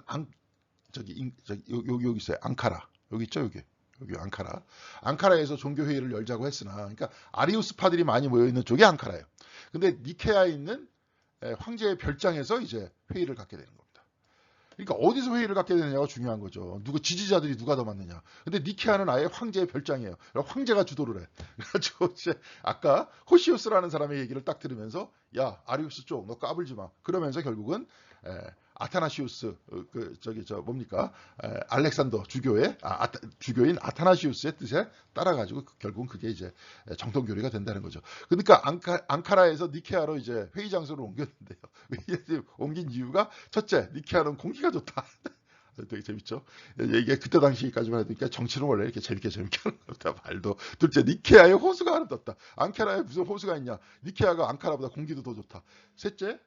여기 있어요. 앙카라. 여기 있죠, 여기 앙카라. 앙카라에서 종교회의를 열자고 했으나, 그러니까 아리우스파들이 많이 모여있는 쪽이 앙카라예요. 근데 니케아에 있는 황제의 별장에서 이제 회의를 갖게 되는 겁니다. 그러니까 어디서 회의를 갖게 되느냐가 중요한 거죠. 지지자들이 누가 더 많느냐. 근데 니케아는 아예 황제의 별장이에요. 황제가 주도를 해. 그래가지고 이제 아까 호시우스라는 사람의 얘기를 딱 들으면서 야 아리우스 쪽 너 까불지 마. 그러면서 결국은 아타나시우스 알렉산더 주교인 아타나시우스의 뜻에 따라가지고 결국은 그게 이제 정통교리가 된다는 거죠. 그러니까 앙카라에서 니케아로 이제 회의 장소를 옮겼는데요. 옮긴 이유가 첫째, 니케아는 공기가 좋다. 되게 재밌죠. 이게 그때 당시까지만 해도 정치는 원래 이렇게 재밌게 하는 겁니다. 말도. 둘째, 니케아에 호수가 하나 떴다. 앙카라에 무슨 호수가 있냐. 니케아가 앙카라보다 공기도 더 좋다. 셋째,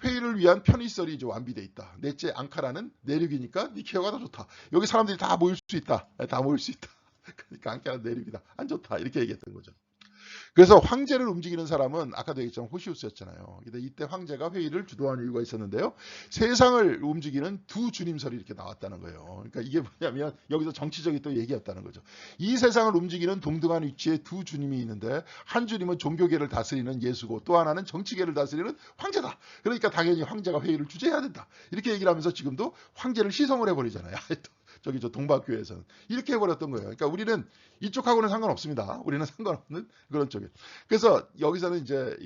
회의를 위한 편의시설이 이제 완비돼 있다. 넷째, 앙카라는 내륙이니까 니케아가 더 좋다. 여기 사람들이 다 모일 수 있다. 다 모일 수 있다. 그러니까 앙카라는 내륙이다. 안 좋다. 이렇게 얘기했던 거죠. 그래서 황제를 움직이는 사람은 아까도 얘기했지만 호시우스였잖아요. 근데 이때 황제가 회의를 주도하는 이유가 있었는데요. 세상을 움직이는 두 주님설이 이렇게 나왔다는 거예요. 그러니까 이게 뭐냐면 여기서 정치적인 또 얘기였다는 거죠. 이 세상을 움직이는 동등한 위치에 두 주님이 있는데 한 주님은 종교계를 다스리는 예수고 또 하나는 정치계를 다스리는 황제다. 그러니까 당연히 황제가 회의를 주재해야 된다. 이렇게 얘기를 하면서 지금도 황제를 시성을 해버리잖아요. 저 동방교회에서는 이렇게 해버렸던 거예요. 그러니까 우리는 이쪽하고는 상관없습니다. 우리는 상관없는 그런 쪽에. 그래서 여기서는 이제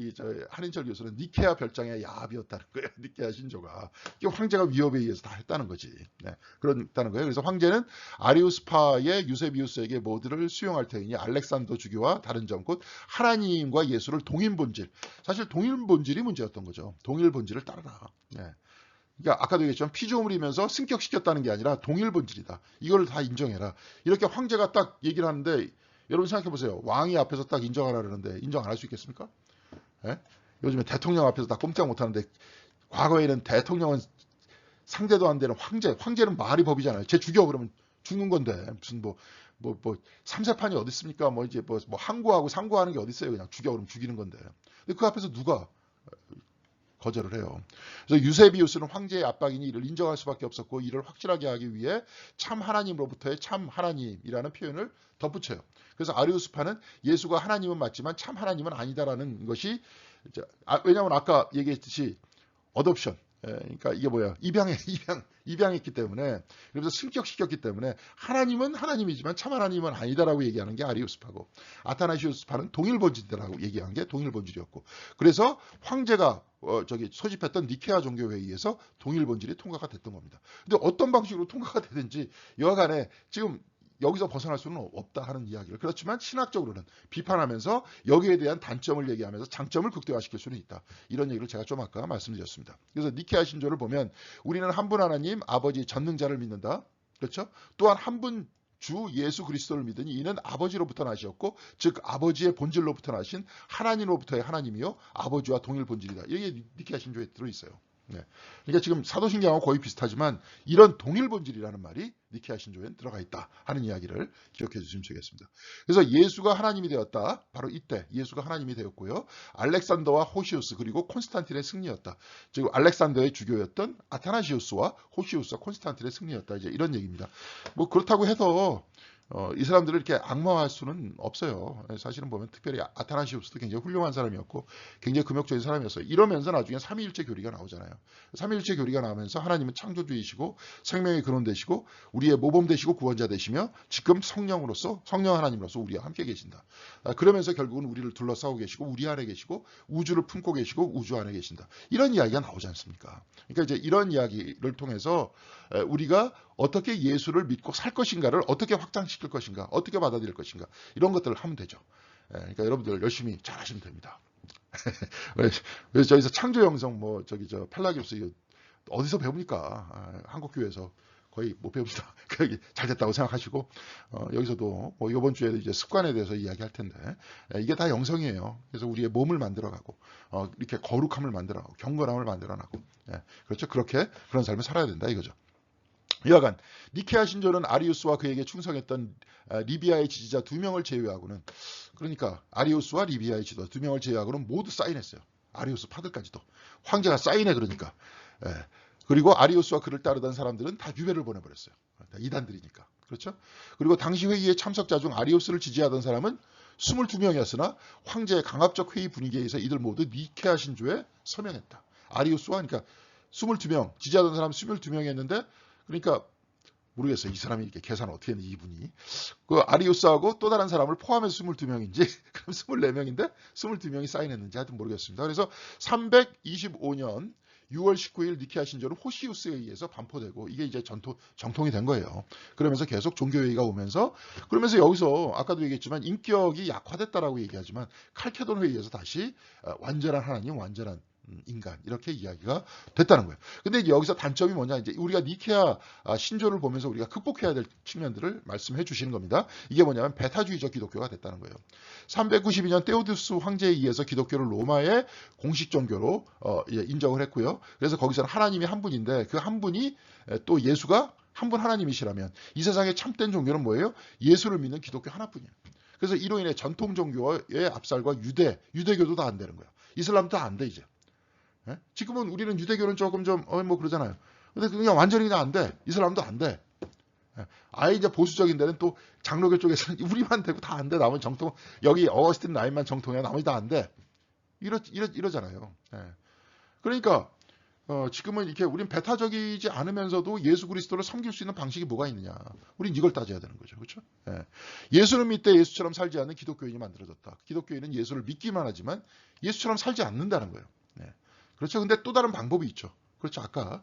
한인철 교수는 니케아 별장의 야합이었다는 거예요. 니케아 신조가. 이게 황제가 위협에 의해서 다 했다는 거지. 네, 그렇다는 거예요. 그래서 황제는 아리우스파의 유세비우스에게 모두를 수용할 테니 알렉산더 주교와 다른 점, 곧 하나님과 예수를 동일 본질. 사실 동일 본질이 문제였던 거죠. 동일 본질을 따르라. 네. 그러니까 아까도 얘기했지만 피조물이면서 승격시켰다는 게 아니라 동일 본질이다. 이걸 다 인정해라. 이렇게 황제가 딱 얘기를 하는데 여러분 생각해 보세요. 왕이 앞에서 딱 인정하라 그러는데 인정 안 할 수 있겠습니까? 예? 요즘에 대통령 앞에서 다 꼼짝 못 하는데 과거에는 대통령은 상대도 안 되는 황제는 말이 법이잖아요. 쟤 죽여 그러면 죽는 건데 무슨 삼세판이 어디 있습니까? 이제 항고하고 상고하는 게 어디 있어요? 그냥 죽여 그러면 죽이는 건데. 근데 그 앞에서 누가 거절을 해요. 그래서 유세비우스는 황제의 압박이니 이를 인정할 수밖에 없었고 이를 확실하게 하기 위해 참 하나님으로부터의 참 하나님이라는 표현을 덧붙여요. 그래서 아리우스파는 예수가 하나님은 맞지만 참 하나님은 아니다라는 것이 왜냐하면 아까 얘기했듯이 어덥션, 그러니까 이게 입양했기 때문에 그래서 승격시켰기 때문에 하나님은 하나님이지만 참 하나님은 아니다라고 얘기하는 게 아리우스파고 아타나시우스파는 동일 본질이라고 얘기한 게 동일 본질이었고 그래서 황제가 소집했던 니케아 종교회의에서 동일 본질이 통과가 됐던 겁니다. 근데 어떤 방식으로 통과가 되든지 여하간에 지금 여기서 벗어날 수는 없다 하는 이야기를, 그렇지만 신학적으로는 비판하면서 여기에 대한 단점을 얘기하면서 장점을 극대화시킬 수는 있다. 이런 얘기를 제가 좀 아까 말씀드렸습니다. 그래서 니케아 신조를 보면 우리는 한 분 하나님 아버지 전능자를 믿는다. 그렇죠? 또한 한 분 주 예수 그리스도를 믿으니 이는 아버지로부터 나셨고 즉 아버지의 본질로부터 나신 하나님으로부터의 하나님이요 아버지와 동일 본질이다. 이게 니케아 신조에 들어있어요. 네. 그러니까 지금 사도신경하고 거의 비슷하지만 이런 동일 본질이라는 말이 니케아 신조에 들어가 있다 하는 이야기를 기억해 주시면 되겠습니다. 그래서 예수가 하나님이 되었다. 바로 이때 예수가 하나님이 되었고요. 알렉산더와 호시우스 그리고 콘스탄틴의 승리였다. 즉 알렉산더의 주교였던 아타나시우스와 호시우스와 콘스탄틴의 승리였다. 이제 이런 얘기입니다. 뭐 그렇다고 해서 이 사람들을 이렇게 악마화할 수는 없어요. 사실은 보면 특별히 아타나시우스도 굉장히 훌륭한 사람이었고 굉장히 금욕적인 사람이었어요. 이러면서 나중에 삼위일체 교리가 나오잖아요. 삼위일체 교리가 나오면서 하나님은 창조주이시고 생명의 근원 되시고 우리의 모범 되시고 구원자 되시며 지금 성령으로서 성령 하나님으로서 우리와 함께 계신다. 그러면서 결국은 우리를 둘러싸고 계시고 우리 안에 계시고 우주를 품고 계시고 우주 안에 계신다. 이런 이야기가 나오지 않습니까? 그러니까 이제 이런 이야기를 통해서 우리가 어떻게 예수를 믿고 살 것인가를 어떻게 확장시킬 것인가, 어떻게 받아들일 것인가 이런 것들을 하면 되죠. 그러니까 여러분들 열심히 잘 하시면 됩니다. 그래서 저기서 창조 영성 저 팔라기오스 어디서 배웁니까? 한국 교회에서 거의 못 배웁니다. 잘 됐다고 생각하시고 여기서도 이번 주에도 이제 습관에 대해서 이야기할 텐데 이게 다 영성이에요. 그래서 우리의 몸을 만들어가고 이렇게 거룩함을 만들어가고 경건함을 만들어나고 그렇죠. 그렇게 그런 삶을 살아야 된다 이거죠. 여하간 니케아 신조는 아리우스와 그에게 충성했던 리비아의 지지자 2명을 제외하고는, 그러니까 아리우스와 리비아의 지도자 2명을 제외하고는 모두 사인했어요. 아리우스 파들까지도 황제가 사인해. 그러니까 그리고 아리우스와 그를 따르던 사람들은 다 유배를 보내버렸어요. 다 이단들이니까. 그렇죠? 그리고 당시 회의의 참석자 중 아리우스를 지지하던 사람은 22명이었으나 황제의 강압적 회의 분위기에 의해서 이들 모두 니케아 신조에 서명했다. 아리우스와 그러니까 22명, 지지하던 사람 22명이었는데 그러니까 모르겠어요. 이 사람이 이렇게 계산 어떻게 했는지 이분이. 그 아리우스하고 또 다른 사람을 포함해서 22명인지 그럼 24명인데 22명이 사인했는지 하여튼 모르겠습니다. 그래서 325년 6월 19일 니케아 신조는 호시우스에 의해서 반포되고 이게 이제 정통이 된 거예요. 그러면서 계속 종교회의가 오면서 그러면서 여기서 아까도 얘기했지만 인격이 약화됐다라고 얘기하지만 칼케돈 회의에서 다시 완전한 하나님, 완전한 인간 이렇게 이야기가 됐다는 거예요. 근데 이제 여기서 단점이 뭐냐, 이제 우리가 니케아 신조를 보면서 우리가 극복해야 될 측면들을 말씀해 주시는 겁니다. 이게 뭐냐면 베타주의적 기독교가 됐다는 거예요. 392년 테오두스 황제에 의해서 기독교를 로마의 공식 종교로 인정을 했고요. 그래서 거기서는 하나님이 한 분인데 그 한 분이 또 예수가 한 분 하나님이시라면 이 세상의 참된 종교는 뭐예요? 예수를 믿는 기독교 하나뿐이에요. 그래서 이로 인해 전통 종교의 압살과 유대교도 다 안 되는 거예요. 이슬람도 안 돼 이제. 지금은 우리는 유대교는 조금 좀 그러잖아요. 근데 그냥 완전히 안 돼. 이슬람도 안 돼. 아예 이제 보수적인 데는 또 장로교 쪽에서는 우리만 되고 다 안 돼. 나머지 정통, 여기 어거스틴 라인만 정통이야. 나머지 다 안 돼. 이러잖아요. 그러니까 지금은 이렇게 우린 배타적이지 않으면서도 예수 그리스도를 섬길 수 있는 방식이 뭐가 있느냐. 우린 이걸 따져야 되는 거죠. 그렇죠? 예수를 믿되 예수처럼 살지 않는 기독교인이 만들어졌다. 기독교인은 예수를 믿기만 하지만 예수처럼 살지 않는다는 거예요. 그렇죠. 근데 또 다른 방법이 있죠. 그렇죠. 아까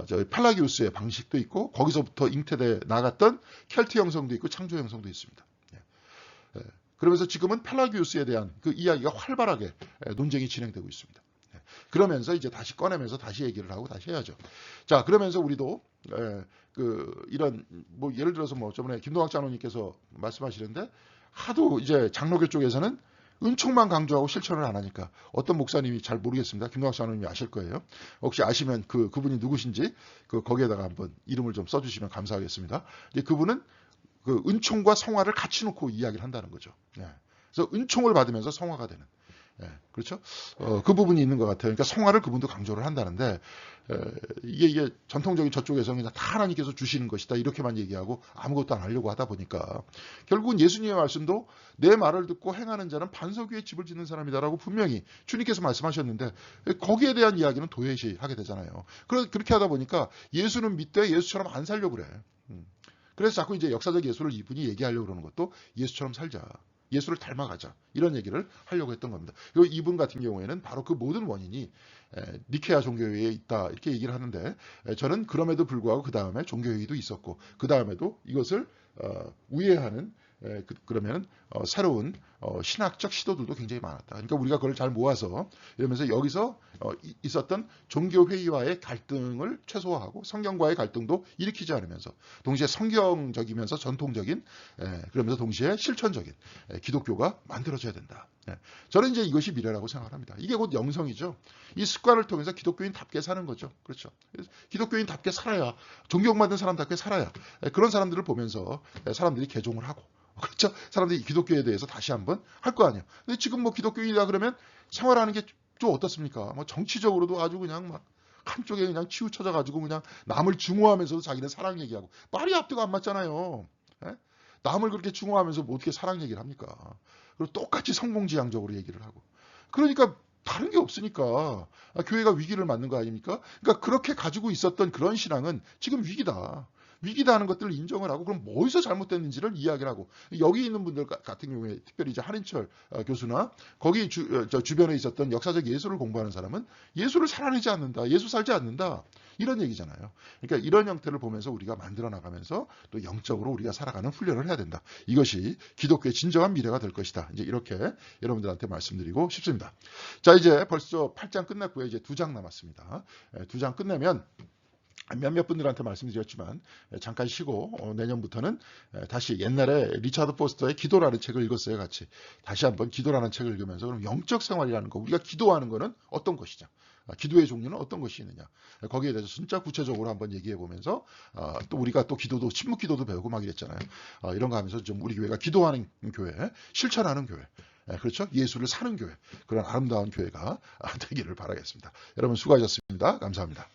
저희 팔라기우스의 방식도 있고 거기서부터 잉태돼 나갔던 켈트 형성도 있고 창조 형성도 있습니다. 그러면서 지금은 팔라기우스에 대한 그 이야기가 활발하게 논쟁이 진행되고 있습니다. 그러면서 이제 다시 꺼내면서 다시 얘기를 하고 다시 해야죠. 자, 그러면서 우리도 이런 예를 들어서 저번에 김동학 장로님께서 말씀하시는데 하도 이제 장로교 쪽에서는 은총만 강조하고 실천을 안 하니까 어떤 목사님이 잘 모르겠습니다. 김동학 장로님이 아실 거예요. 혹시 아시면 그분이 누구신지 거기에다가 한번 이름을 좀 써주시면 감사하겠습니다. 이제 그분은 그 은총과 성화를 같이 놓고 이야기를 한다는 거죠. 그래서 은총을 받으면서 성화가 되는. 그렇죠? 그 부분이 있는 것 같아요. 그러니까 성화를 그분도 강조를 한다는데 이게 전통적인 저쪽에서는 그냥 다 하나님께서 주시는 것이다 이렇게만 얘기하고 아무것도 안 하려고 하다 보니까 결국은 예수님의 말씀도 내 말을 듣고 행하는 자는 반석 위에 집을 짓는 사람이다라고 분명히 주님께서 말씀하셨는데 거기에 대한 이야기는 도외시하게 되잖아요. 그렇게 하다 보니까 예수는 믿되 예수처럼 안 살려고 그래. 그래서 자꾸 이제 역사적 예수를 이분이 얘기하려고 그러는 것도 예수처럼 살자. 예수를 닮아가자. 이런 얘기를 하려고 했던 겁니다. 그리고 이분 같은 경우에는 바로 그 모든 원인이 니케아 종교회의에 있다 이렇게 얘기를 하는데 저는 그럼에도 불구하고 그 다음에 종교회의도 있었고 그 다음에도 이것을 우회하는 그러면 새로운 신학적 시도들도 굉장히 많았다. 그러니까 우리가 그걸 잘 모아서 이러면서 여기서 있었던 종교 회의와의 갈등을 최소화하고 성경과의 갈등도 일으키지 않으면서 동시에 성경적이면서 전통적인 그러면서 동시에 실천적인 기독교가 만들어져야 된다. 저는 이제 이것이 미래라고 생각합니다. 이게 곧 영성이죠. 이 습관을 통해서 기독교인답게 사는 거죠. 그렇죠. 기독교인답게 살아야 존경받는 사람답게 살아야 그런 사람들을 보면서 사람들이 개종을 하고 그렇죠. 사람들이 기독교에 대해서 다시 한번 할 거 아니에요. 근데 지금 뭐 기독교인이라 그러면 생활하는 게 좀 어떻습니까? 뭐 정치적으로도 아주 그냥 막 한쪽에 그냥 치우쳐져 가지고 그냥 남을 증오하면서도 자기는 사랑 얘기하고 말이 앞뒤가 안 맞잖아요. 예? 남을 그렇게 증오하면서 뭐 어떻게 사랑 얘기를 합니까? 그리고 똑같이 성공지향적으로 얘기를 하고. 그러니까 다른 게 없으니까 교회가 위기를 맞는 거 아닙니까? 그러니까 그렇게 가지고 있었던 그런 신앙은 지금 위기다. 위기다 하는 것들을 인정을 하고 그럼 뭐에서 잘못됐는지를 이야기를 하고 여기 있는 분들 같은 경우에 특별히 이제 한인철 교수나 거기 주변에 있었던 역사적 예술을 공부하는 사람은 예술을 살아내지 않는다. 예수 살지 않는다. 이런 얘기잖아요. 그러니까 이런 형태를 보면서 우리가 만들어 나가면서 또 영적으로 우리가 살아가는 훈련을 해야 된다. 이것이 기독교의 진정한 미래가 될 것이다. 이제 이렇게 여러분들한테 말씀드리고 싶습니다. 자, 이제 벌써 8장 끝났고요. 이제 2장 남았습니다. 2장 끝내면 몇몇 분들한테 말씀드렸지만 잠깐 쉬고 내년부터는 다시 옛날에 리차드 포스터의 기도라는 책을 읽었어요. 같이 다시 한번 기도라는 책을 읽으면서 그럼 영적 생활이라는 거 우리가 기도하는 거는 어떤 것이냐, 기도의 종류는 어떤 것이 있느냐, 거기에 대해서 진짜 구체적으로 한번 얘기해 보면서 또 우리가 또 기도도 침묵 기도도 배우고 막 이랬잖아요. 이런 거 하면서 좀 우리 교회가 기도하는 교회, 실천하는 교회, 그렇죠? 예수를 사는 교회, 그런 아름다운 교회가 되기를 바라겠습니다. 여러분 수고하셨습니다. 감사합니다.